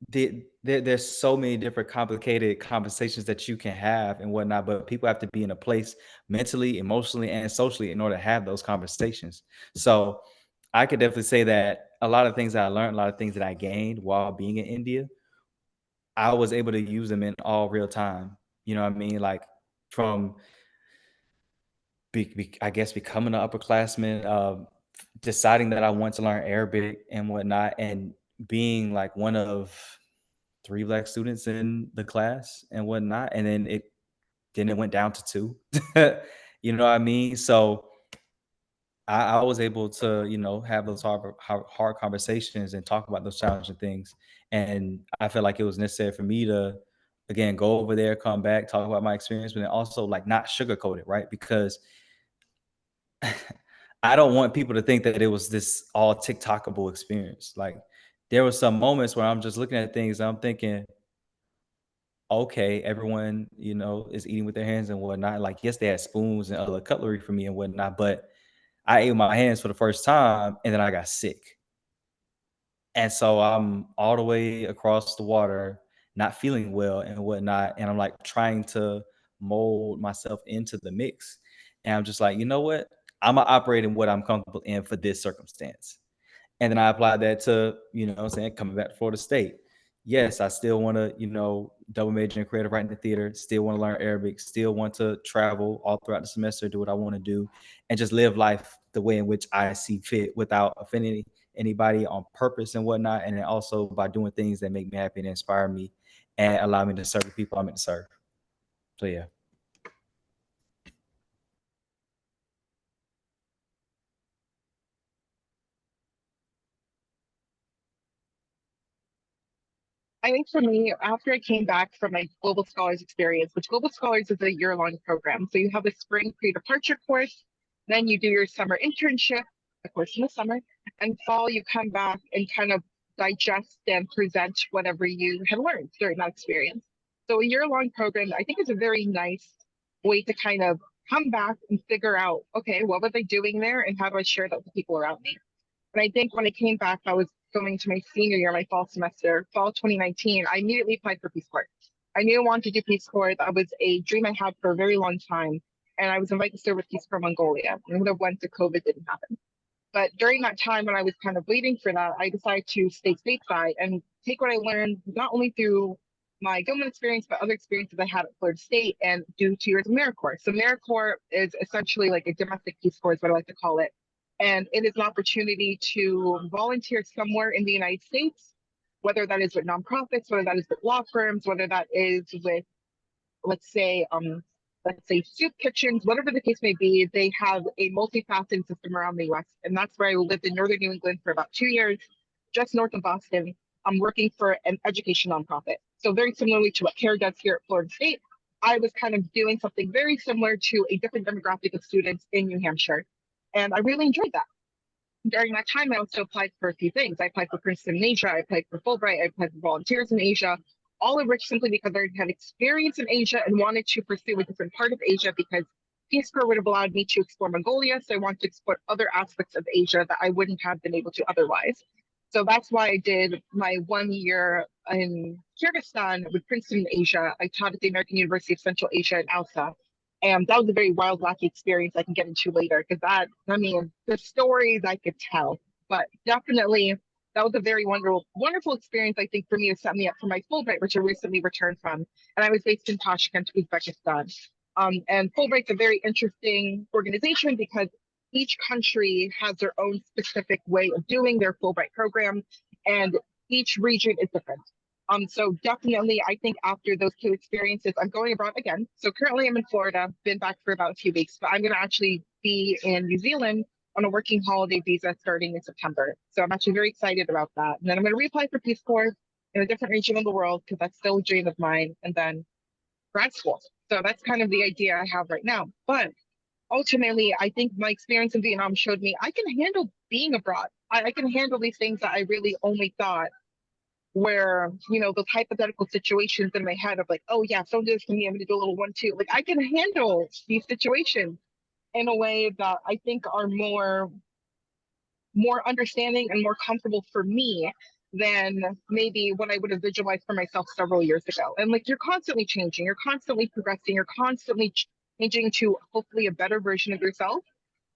there's so many different complicated conversations that you can have and whatnot, but people have to be in a place mentally, emotionally, and socially in order to have those conversations. So I could definitely say that a lot of things that I learned, a lot of things that I gained while being in India, I was able to use them in all real time. You know what I mean? Like from I guess becoming an upperclassman, deciding that I want to learn Arabic and whatnot, and being like one of 3 Black students in the class and whatnot, and then it went down to 2. You know what I mean? So I was able to, have those hard conversations and talk about those challenging things. And I felt like it was necessary for me to, again, go over there, come back, talk about my experience, but then also like not sugarcoat it, right? Because I don't want people to think that it was this all TikTokable experience. Like there were some moments where I'm just looking at things and I'm thinking, okay, everyone, is eating with their hands and whatnot. Like, yes, they had spoons and other cutlery for me and whatnot, but I ate with my hands for the first time and then I got sick. And so I'm all the way across the water, not feeling well and whatnot. And I'm like trying to mold myself into the mix. And I'm just like, you know what? I'm gonna operate in what I'm comfortable in for this circumstance. And then I applied that to, what I'm saying, coming back to Florida State. Yes, I still want to, double major in creative writing and theater, still want to learn Arabic, still want to travel all throughout the semester, do what I want to do, and just live life the way in which I see fit without offending anybody on purpose and whatnot. And then also by doing things that make me happy and inspire me and allow me to serve the people I'm meant to serve. So yeah. I think for me, after I came back from my Global Scholars experience, which Global Scholars is a year-long program. So you have a spring pre-departure course, then you do your summer internship, of course in the summer, and fall you come back and kind of digest and present whatever you had learned during that experience. So a year-long program, I think, is a very nice way to kind of come back and figure out, okay, what was I doing there and how do I share that with the people around me? And I think when I came back, I was going to my senior year, my fall semester, fall 2019. I immediately applied for Peace Corps. I knew I wanted to do Peace Corps. That was a dream I had for a very long time. And I was invited to serve with Peace Corps Mongolia. I would have went to COVID, didn't happen. But during that time when I was kind of waiting for that, I decided to stay stateside and take what I learned, not only through my Gilman experience, but other experiences I had at Florida State and do 2 years of AmeriCorps. So AmeriCorps is essentially like a domestic Peace Corps, is what I like to call it. And it is an opportunity to volunteer somewhere in the United States, whether that is with nonprofits, whether that is with law firms, whether that is with, let's say, soup kitchens, whatever the case may be. They have a multifaceted system around the US. And that's where I lived in northern New England for about 2 years, just north of Boston. I'm working for an education nonprofit. So very similarly to what CARE does here at Florida State, I was kind of doing something very similar to a different demographic of students in New Hampshire. And I really enjoyed that. During that time, I also applied for a few things. I applied for Princeton in Asia, I applied for Fulbright, I applied for volunteers in Asia, all of which simply because I had experience in Asia and wanted to pursue a different part of Asia because Peace Corps would have allowed me to explore Mongolia. So I wanted to explore other aspects of Asia that I wouldn't have been able to otherwise. So that's why I did my 1 year in Kyrgyzstan with Princeton in Asia. I taught at the American University of Central Asia in Alsa. And that was a very wild, wacky experience I can get into later because the stories I could tell, but definitely that was a very wonderful experience, I think, for me to set me up for my Fulbright, which I recently returned from. And I was based in Tashkent, Uzbekistan. And Fulbright's a very interesting organization because each country has their own specific way of doing their Fulbright program, and each region is different. So definitely, I think after those 2 experiences, I'm going abroad again. So currently I'm in Florida, been back for about a few weeks, but I'm going to actually be in New Zealand on a working holiday visa starting in September. So I'm actually very excited about that. And then I'm going to reapply for Peace Corps in a different region of the world because that's still a dream of mine. And then grad school. So that's kind of the idea I have right now. But ultimately, I think my experience in Vietnam showed me I can handle being abroad. I can handle these things that I really only thought where, those hypothetical situations in my head of like, oh yeah, don't do this to me, I'm gonna do a little 1-2. Like I can handle these situations in a way that I think are more understanding and more comfortable for me than maybe what I would have visualized for myself several years ago. And like you're constantly changing, you're constantly progressing, you're constantly changing to hopefully a better version of yourself.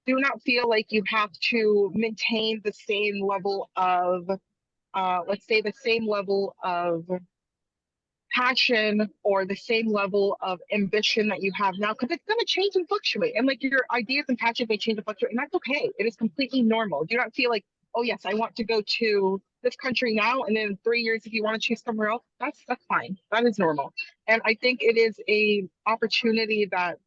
Do not feel like you have to maintain the same level of let's say the same level of passion or the same level of ambition that you have now, because it's going to change and fluctuate, and like your ideas and passion may change and fluctuate, and that's okay. It is completely normal. Do not feel like, oh yes, I want to go to this country now, and then in 3 years if you want to choose somewhere else, that's fine. That is normal. And I think it is a opportunity that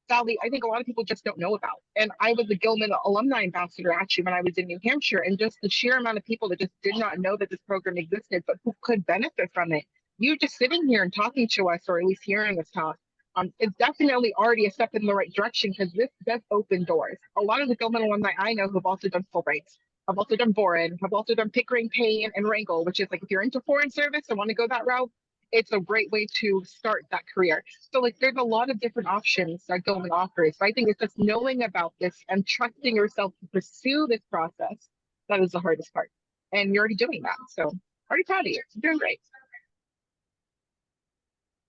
sadly I think a lot of people just don't know about. And I was a Gilman alumni ambassador actually when I was in New Hampshire, and just the sheer amount of people that just did not know that this program existed but who could benefit from it. You just sitting here and talking to us, or at least hearing us talk, is definitely already a step in the right direction, because this does open doors. A lot of the Gilman alumni I know who've also done Fulbrights, have also done Boren, have also done Pickering, Payne, and Wrangell, which is like if you're into foreign service and want to go that route, it's a great way to start that career. So like there's a lot of different options that Gilman offers. So I think it's just knowing about this and trusting yourself to pursue this process that is the hardest part. And you're already doing that. So already proud of you. You're doing great.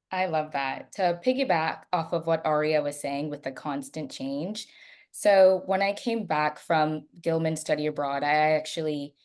I love that. To piggyback off of what Aria was saying with the constant change. So when I came back from Gilman study abroad, I actually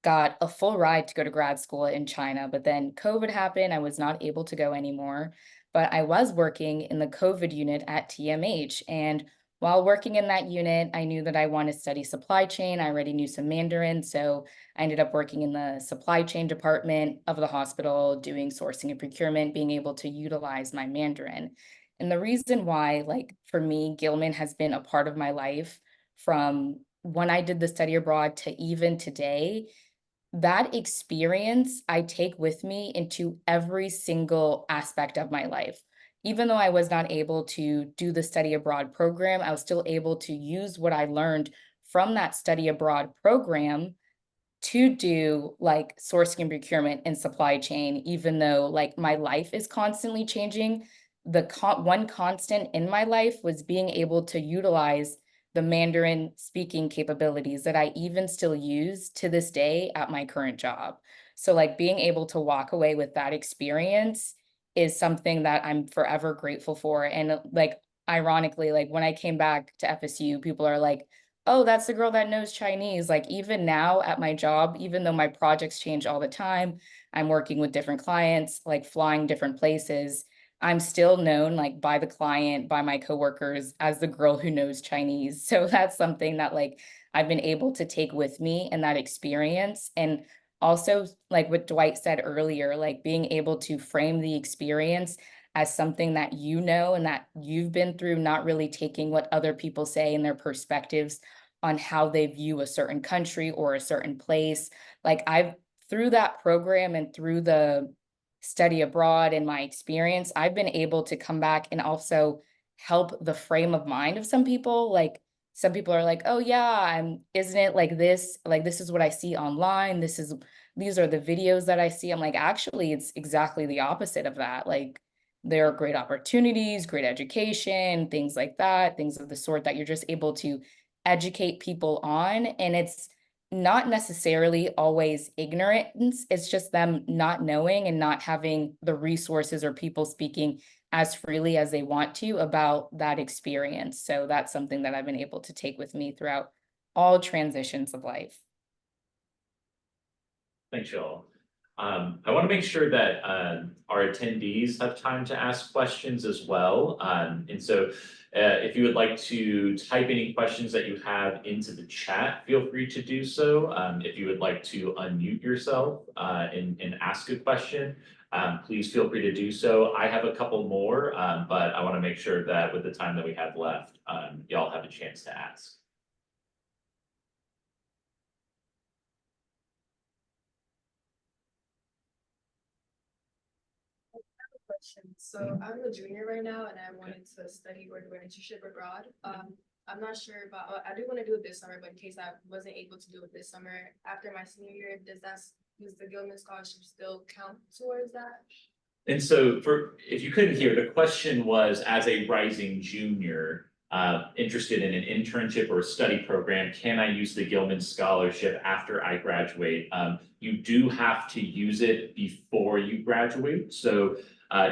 got a full ride to go to grad school in China, but then COVID happened. I was not able to go anymore, but I was working in the COVID unit at TMH. And while working in that unit, I knew that I wanted to study supply chain. I already knew some Mandarin, so I ended up working in the supply chain department of the hospital, doing sourcing and procurement, being able to utilize my Mandarin. And the reason why, like for me, Gilman has been a part of my life from when I did the study abroad to even today, that experience I take with me into every single aspect of my life. Even though I was not able to do the study abroad program, I was still able to use what I learned from that study abroad program to do like sourcing and procurement and supply chain, even though like my life is constantly changing. The one constant in my life was being able to utilize the Mandarin speaking capabilities that I even still use to this day at my current job. So like being able to walk away with that experience is something that I'm forever grateful for. And like ironically, like when I came back to FSU, people are like, oh, that's the girl that knows Chinese. Like even now at my job, even though my projects change all the time, I'm working with different clients, like flying different places. I'm still known like by the client, by my coworkers as the girl who knows Chinese. So that's something that like I've been able to take with me and that experience. And also like what Dwight said earlier, like being able to frame the experience as something that you know and that you've been through, not really taking what other people say and their perspectives on how they view a certain country or a certain place. Like I've through that program and through the study abroad and my experience, I've been able to come back and also help the frame of mind of some people. Like some people are like, oh yeah, isn't it like this? Like this is what I see online. These are the videos that I see. I'm like, actually, it's exactly the opposite of that. Like there are great opportunities, great education, things like that, things of the sort that you're just able to educate people on. And it's not necessarily always ignorance. It's just them not knowing and not having the resources or people speaking as freely as they want to about that experience. So that's something that I've been able to take with me throughout all transitions of life. Thanks, y'all. I want to make sure that our attendees have time to ask questions as well. And so if you would like to type any questions that you have into the chat, feel free to do so. If you would like to unmute yourself and ask a question, please feel free to do so. I have a couple more, but I want to make sure that with the time that we have left, y'all have a chance to ask. So I'm a junior right now, and I wanted to study or do an internship abroad. I'm not sure about. I do want to do it this summer, but in case I wasn't able to do it this summer after my senior year, does the Gilman scholarship still count towards that? And so if you couldn't hear, the question was, as a rising junior, interested in an internship or a study program, can I use the Gilman scholarship after I graduate? You do have to use it before you graduate. So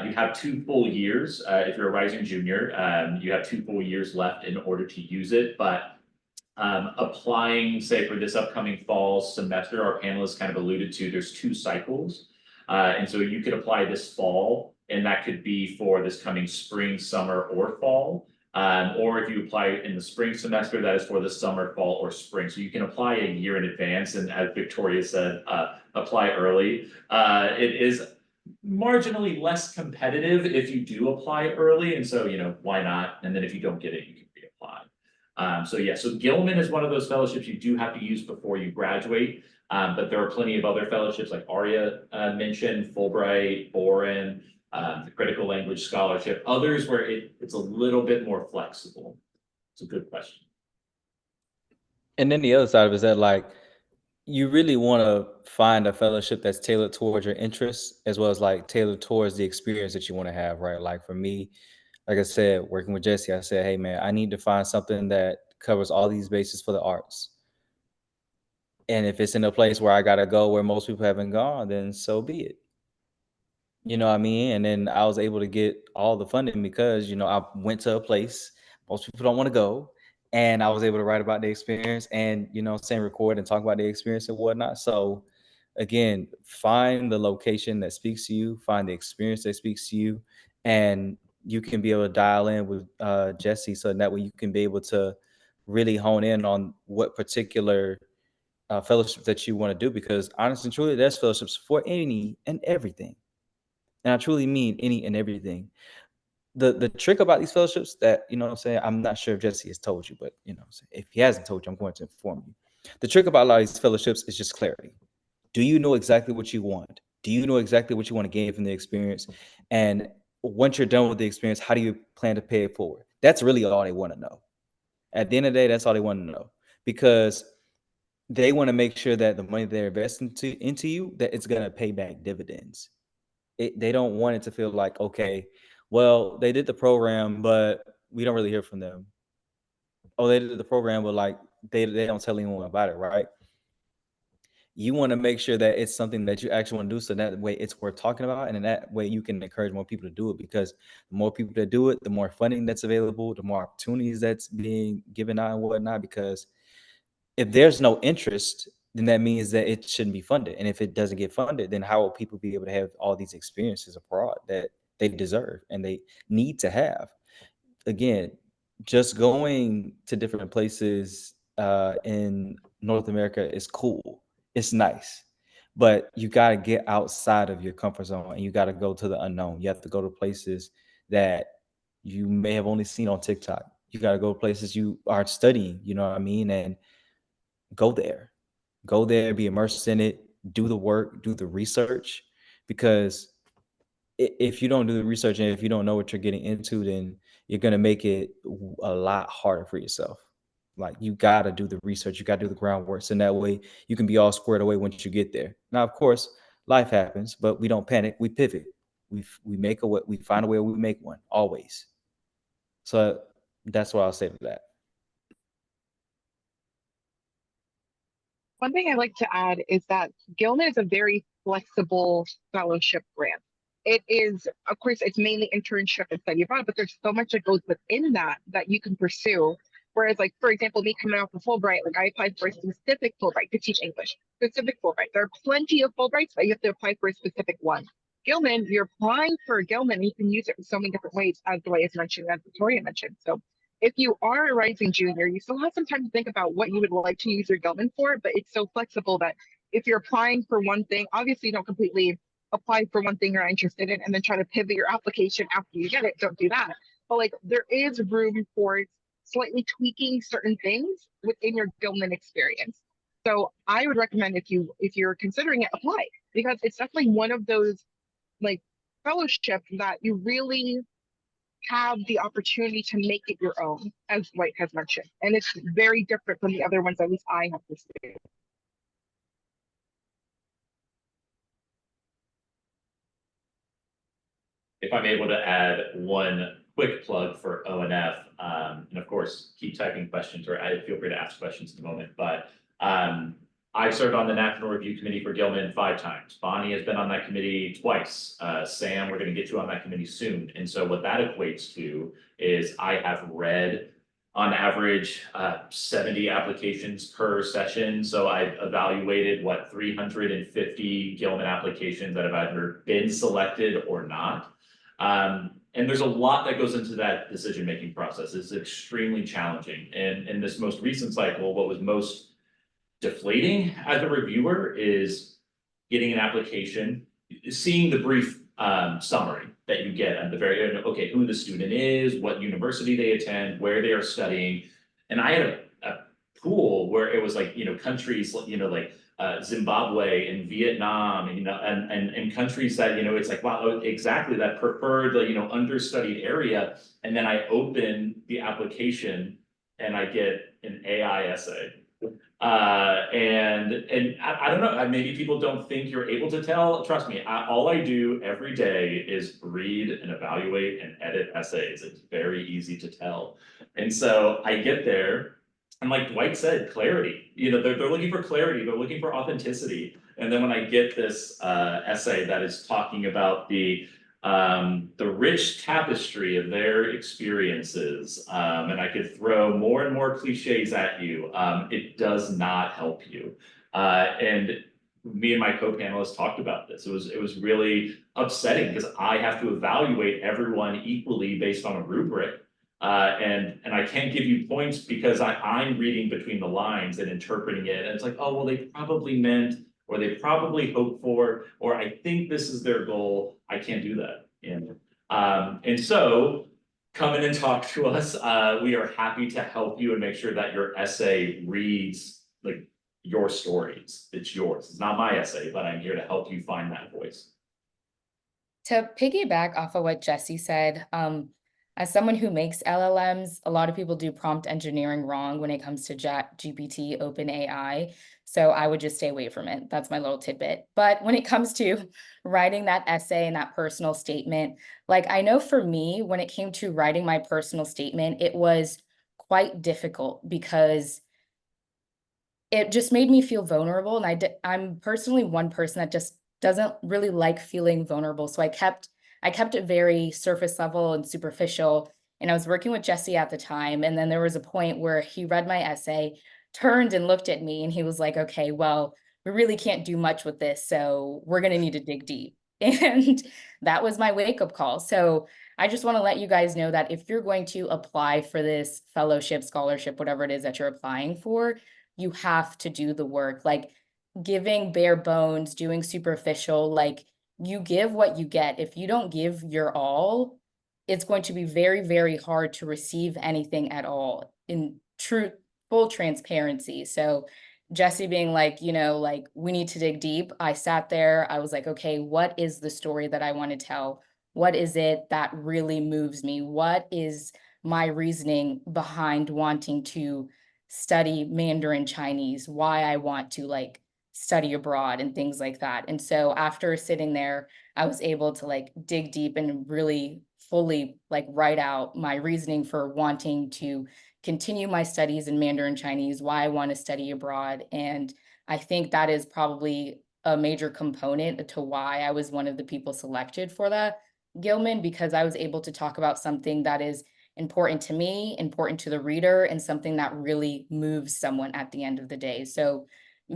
you have 2 full years. If you're a rising junior, you have 2 full years left in order to use it. But applying, say, for this upcoming fall semester, our panelists kind of alluded to, there's 2 cycles. And so you could apply this fall, and that could be for this coming spring, summer, or fall. Or if you apply in the spring semester, that is for the summer, fall, or spring. So you can apply a year in advance, and as Victoria said, apply early. It is marginally less competitive if you do apply early, and so, why not? And then if you don't get it, you can reapply. So yeah, so Gilman is one of those fellowships you do have to use before you graduate. But there are plenty of other fellowships like Aria mentioned, Fulbright, Boren, the Critical Language Scholarship, others where it's a little bit more flexible. It's a good question. And then the other side of it is that like you really want to find a fellowship that's tailored towards your interests as well as like tailored towards the experience that you want to have, right? Like for me, like I said, working with Jesse, I said, hey man, I need to find something that covers all these bases for the arts. And if it's in a place where I gotta go where most people haven't gone, then so be it. You know what I mean? And then I was able to get all the funding because, I went to a place most people don't want to go. And I was able to write about the experience and, record and talk about the experience and whatnot. So again, find the location that speaks to you, find the experience that speaks to you, and you can be able to dial in with Jesse so that way you can be able to really hone in on what particular fellowships that you want to do. Because honestly and truly, there's fellowships for any and everything. And I truly mean any and everything. The trick about these fellowships that, what I'm saying, I'm not sure if Jesse has told you, but if he hasn't told you, I'm going to inform you. The trick about a lot of these fellowships is just clarity. Do you know exactly what you want? Do you know exactly what you want to gain from the experience? And once you're done with the experience, how do you plan to pay it forward? That's really all they want to know. At the end of the day, that's all they want to know. Because they want to make sure that the money they're investing into you, that it's going to pay back dividends. They don't want it to feel like, okay, well, they did the program, but we don't really hear from them. Oh, they did the program, but like they don't tell anyone about it, right? You want to make sure that it's something that you actually want to do, so that way it's worth talking about, and in that way you can encourage more people to do it. Because the more people that do it, the more funding that's available, the more opportunities that's being given out and whatnot. Because if there's no interest, then that means that it shouldn't be funded. And if it doesn't get funded, then how will people be able to have all these experiences abroad that they deserve and they need to have? Again, just going to different places in North America is cool. It's nice. But you got to get outside of your comfort zone and you got to go to the unknown. You have to go to places that you may have only seen on TikTok. You got to go to places you are studying, you know what I mean? And go there, be immersed in it, do the work, do the research. Because if you don't do the research and if you don't know what you're getting into, then you're going to make it a lot harder for yourself. Like you got to do the research, you got to do the groundwork, so that way you can be all squared away once you get there. Now, of course, life happens, but we don't panic, we pivot. We find a way, we make one always. So that's what I'll say to that. One thing I'd like to add is that Gilman is a very flexible fellowship grant. It is, of course, it's mainly internship and study abroad, but there's so much that goes within that you can pursue. Whereas, like, for example, me coming off of Fulbright, like I applied for a specific Fulbright to teach English, specific Fulbright. There are plenty of Fulbrights, but you have to apply for a specific one. Gilman, you're applying for Gilman, you can use it in so many different ways, as the way it's mentioned, as Victoria mentioned. So if you are a rising junior, you still have some time to think about what you would like to use your Gilman for, but it's so flexible that if you're applying for one thing, obviously you don't completely apply for one thing you're interested in and then try to pivot your application after you get it. Don't do that. But like there is room for slightly tweaking certain things within your Gilman experience. So I would recommend if you're considering it, apply, because it's definitely one of those like fellowships that you really have the opportunity to make it your own, as White has mentioned. And it's very different from the other ones, at least I have pursued. If I'm able to add one quick plug for ONF, and of course, keep typing questions or feel free to ask questions in a moment, but I served on the National Review Committee for Gilman 5 times. Bonnie has been on that committee twice. Sam, we're going to get you on that committee soon. And so what that equates to is I have read on average 70 applications per session. So I've evaluated 350 Gilman applications that have either been selected or not. And there's a lot that goes into that decision-making process. It's extremely challenging. And in this most recent cycle, what was most deflating as a reviewer is getting an application, seeing the brief summary that you get at the very end. Okay, who the student is, what university they attend, where they are studying. And I had a pool where it was like, countries, like Zimbabwe and Vietnam, and, and countries that, it's like, wow, exactly that preferred, understudied area. And then I open the application and I get an AI essay. And I don't know, maybe people don't think you're able to tell. Trust me, all I do every day is read and evaluate and edit essays. It's very easy to tell. And so I get there, and like Dwight said, clarity. They're looking for clarity, they're looking for authenticity. And then when I get this essay that is talking about the rich tapestry of their experiences, and I could throw more and more cliches at you, it does not help you. And me and my co-panelists talked about this. It was really upsetting because I have to evaluate everyone equally based on a rubric. And I can't give you points because I'm reading between the lines and interpreting it. And it's like, oh, well, they probably meant, or they probably hoped for, or I think this is their goal. I can't do that. And so come in and talk to us. We are happy to help you and make sure that your essay reads like your stories. It's yours. It's not my essay, but I'm here to help you find that voice. To piggyback off of what Jesse said, as someone who makes LLMs, a lot of people do prompt engineering wrong when it comes to GPT, OpenAI. So I would just stay away from it. That's my little tidbit. But when it comes to writing that essay and that personal statement, like I know for me, when it came to writing my personal statement, it was quite difficult because it just made me feel vulnerable. And I'm personally one person that just doesn't really like feeling vulnerable. So I kept it very surface level and superficial. And I was working with Jesse at the time. And then there was a point where he read my essay, turned and looked at me, and he was like, okay, well, we really can't do much with this. So we're going to need to dig deep. And that was my wake-up call. So I just want to let you guys know that if you're going to apply for this fellowship, scholarship, whatever it is that you're applying for, you have to do the work. Like giving bare bones, doing superficial, like you give what you get. If you don't give your all, it's going to be very, very hard to receive anything at all in true, full transparency. So Jesse being like, like we need to dig deep. I sat there, I was like, okay, what is the story that I want to tell? What is it that really moves me? What is my reasoning behind wanting to study Mandarin Chinese, why I want to like study abroad and things like that. And so after sitting there, I was able to like dig deep and really fully like write out my reasoning for wanting to continue my studies in Mandarin Chinese, why I want to study abroad. And I think that is probably a major component to why I was one of the people selected for the Gilman, because I was able to talk about something that is important to me, important to the reader, and something that really moves someone at the end of the day. So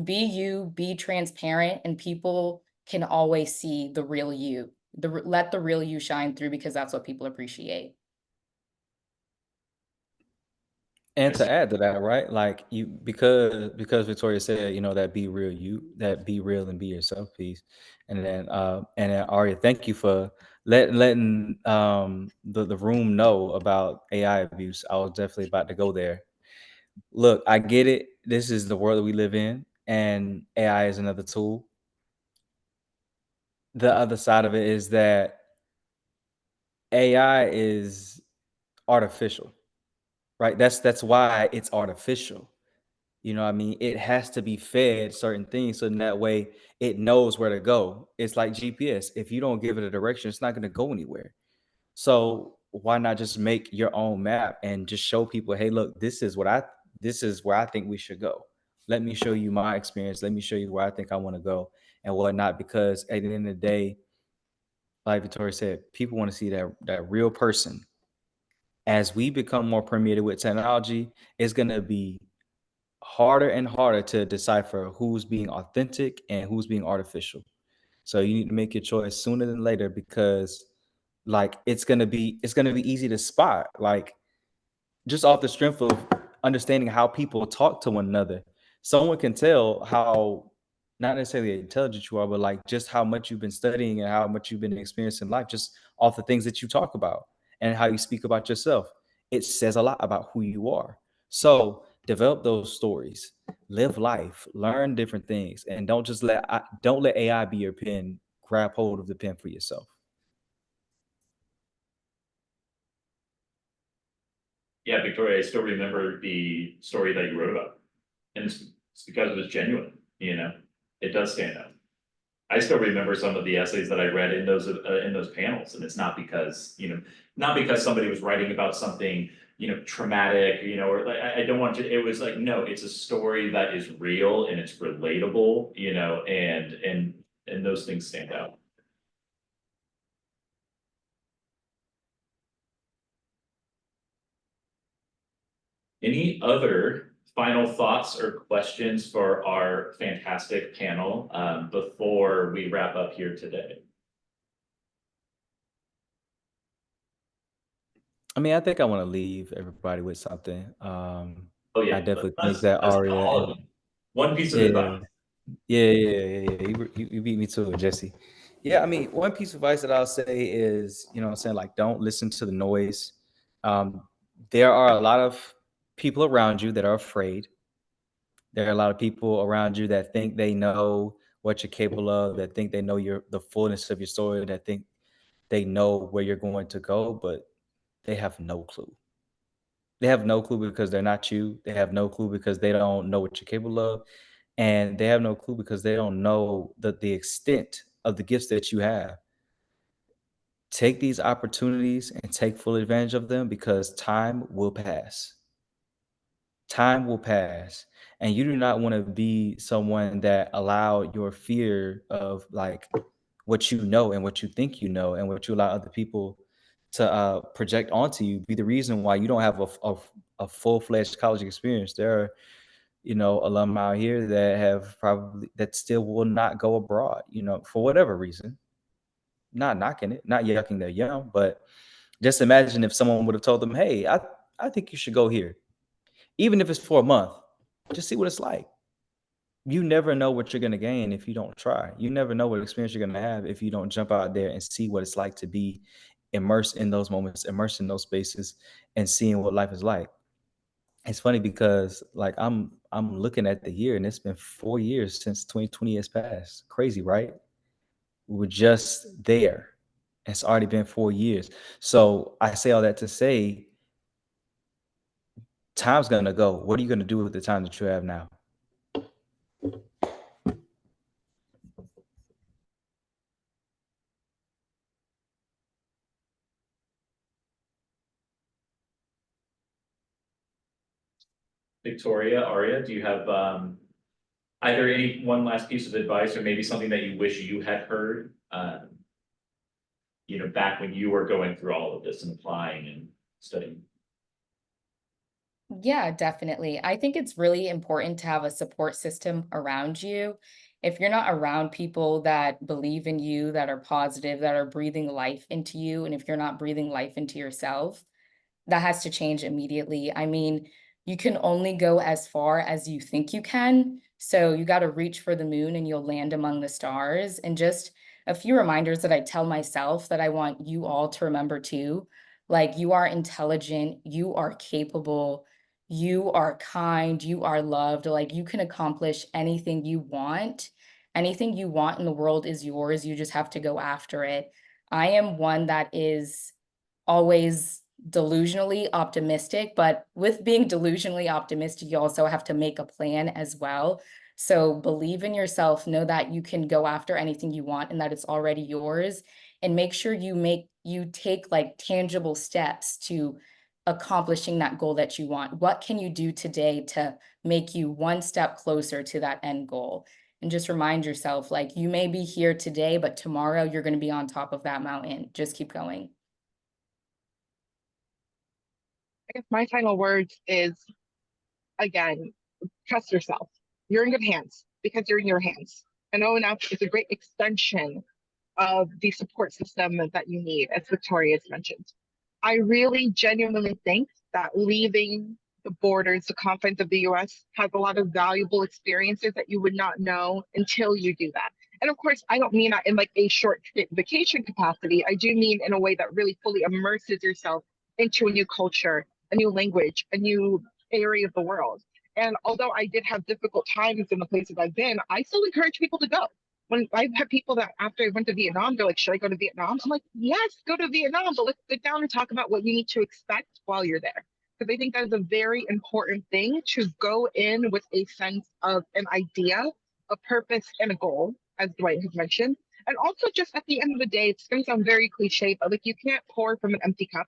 be you, be transparent, and people can always see the real you. Let the real you shine through, because that's what people appreciate. And to add to that, right? Like because Victoria said, that be real that be real and be yourself piece. And then Aria, thank you for letting the room know about AI abuse. I was definitely about to go there. Look, I get it. This is the world that we live in, and AI is another tool. The other side of it is that AI is artificial, right? That's why it's artificial. You know what I mean? It has to be fed certain things so in that way it knows where to go. It's like GPS. If you don't give it a direction, it's not going to go anywhere. So why not just make your own map and just show people, hey, look, this is where I think we should go. Let me show you my experience. Let me show you where I think I want to go and whatnot. Because at the end of the day, like Victoria said, people want to see that real person. as we become more permeated with technology, it's going to be harder and harder to decipher who's being authentic and who's being artificial. So you need to make your choice sooner than later, because like it's gonna be easy to spot, like just off the strength of understanding how people talk to one another. Someone can tell how not necessarily intelligent you are, but like just how much you've been studying and how much you've been experiencing life, just off the things that you talk about and how you speak about yourself. It says a lot about who you are. So develop those stories, live life, learn different things, and don't let AI be your pen. Grab hold of the pen for yourself. Yeah, Victoria, I still remember the story that you wrote about. And it's because it was genuine, it does stand out. I still remember some of the essays that I read in those panels, and it's not because, not because somebody was writing about something, traumatic, or like, I don't want to, it was like, no, it's a story that is real and it's relatable, and those things stand out. Any other final thoughts or questions for our fantastic panel before we wrap up here today? I mean, I think I want to leave everybody with something. Oh I yeah, definitely think let's that let's Aria all of and them. One piece of yeah, advice. yeah. You beat me to it, Jesse. Yeah, I mean, one piece of advice that I'll say is, what I'm saying, like, don't listen to the noise. Um, there are a lot of people around you that are afraid. There are a lot of people around you that think they know what you're capable of, that think they know the fullness of your story, that think they know where you're going to go, but they have no clue. They have no clue because they're not you. They have no clue because they don't know what you're capable of. And they have no clue because they don't know the extent of the gifts that you have. Take these opportunities and take full advantage of them, because time will pass. Time will pass. And you do not want to be someone that allow your fear of like what you know and what you think you know and what you allow other people to project onto you be the reason why you don't have a full-fledged college experience. There are, alumni out here that have probably that still will not go abroad, for whatever reason. Not knocking it, not yucking their yum, but just imagine if someone would have told them, hey, I think you should go here, even if it's for a month. Just see what it's like. You never know what you're going to gain if you don't try. You never know what experience you're going to have if you don't jump out there and see what it's like to be immersed in those moments, immersed in those spaces, and seeing what life is like. It's funny because like I'm looking at the year and it's been 4 years since 2020 has passed. Crazy, right? We were just there. It's already been 4 years. So I say all that to say, time's gonna go. What are you gonna do with the time that you have now? Victoria, Aria, do you have either any one last piece of advice or maybe something that you wish you had heard, back when you were going through all of this and applying and studying? Yeah, definitely. I think it's really important to have a support system around you. If you're not around people that believe in you, that are positive, that are breathing life into you, and if you're not breathing life into yourself, that has to change immediately. I mean, you can only go as far as you think you can. So you got to reach for the moon and you'll land among the stars. And just a few reminders that I tell myself that I want you all to remember too. Like, you are intelligent, you are capable, you are kind, you are loved. Like, you can accomplish anything you want. Anything you want in the world is yours. You just have to go after it. I am one that is always delusionally optimistic, but with being delusionally optimistic, you also have to make a plan as well. So believe in yourself, know that you can go after anything you want and that it's already yours. And make sure you take like tangible steps to accomplishing that goal that you want. What can you do today to make you one step closer to that end goal? And just remind yourself, like, you may be here today, but tomorrow you're going to be on top of that mountain. Just keep going. I guess my final words is, again, trust yourself. You're in good hands because you're in your hands. And ONF is a great extension of the support system that you need, as Victoria has mentioned. I really genuinely think that leaving the borders, the confines of the US has a lot of valuable experiences that you would not know until you do that. And of course, I don't mean that in like a short vacation capacity. I do mean in a way that really fully immerses yourself into a new culture, a new language, a new area of the world. And although I did have difficult times in the places I've been, I still encourage people to go. When I've had people that after I went to Vietnam, they're like, should I go to Vietnam? I'm like, yes, go to Vietnam, but let's sit down and talk about what you need to expect while you're there. Because I think that is a very important thing, to go in with a sense of an idea, a purpose, and a goal, as Dwight has mentioned. And also just at the end of the day, it's going to sound very cliche, but like you can't pour from an empty cup.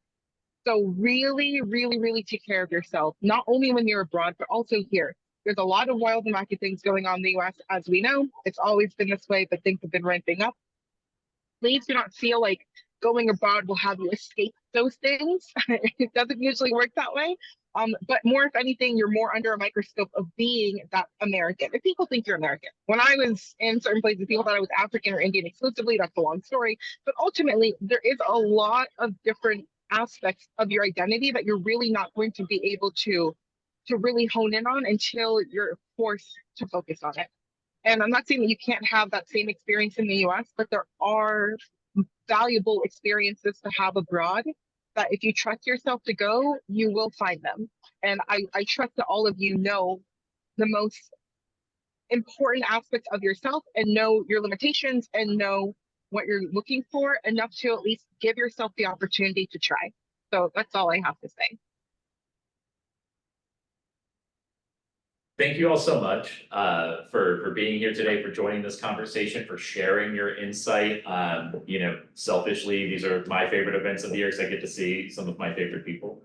So really, really, really take care of yourself, not only when you're abroad, but also here. There's a lot of wild and wacky things going on in the US, as we know. It's always been this way, but things have been ramping up. Please do not feel like going abroad will have you escape those things. It doesn't usually work that way. But more, if anything, you're more under a microscope of being that American. If people think you're American. When I was in certain places, people thought I was African or Indian exclusively. That's a long story. But ultimately, there is a lot of different aspects of your identity that you're really not going to be able to really hone in on until you're forced to focus on it. And I'm not saying that you can't have that same experience in the US, but there are valuable experiences to have abroad that if you trust yourself to go, you will find them. And I trust that all of you know the most important aspects of yourself and know your limitations and know what you're looking for enough to at least give yourself the opportunity to try. So that's all I have to say. Thank you all so much for being here today, for joining this conversation, for sharing your insight. You know, selfishly, these are my favorite events of the year because I get to see some of my favorite people.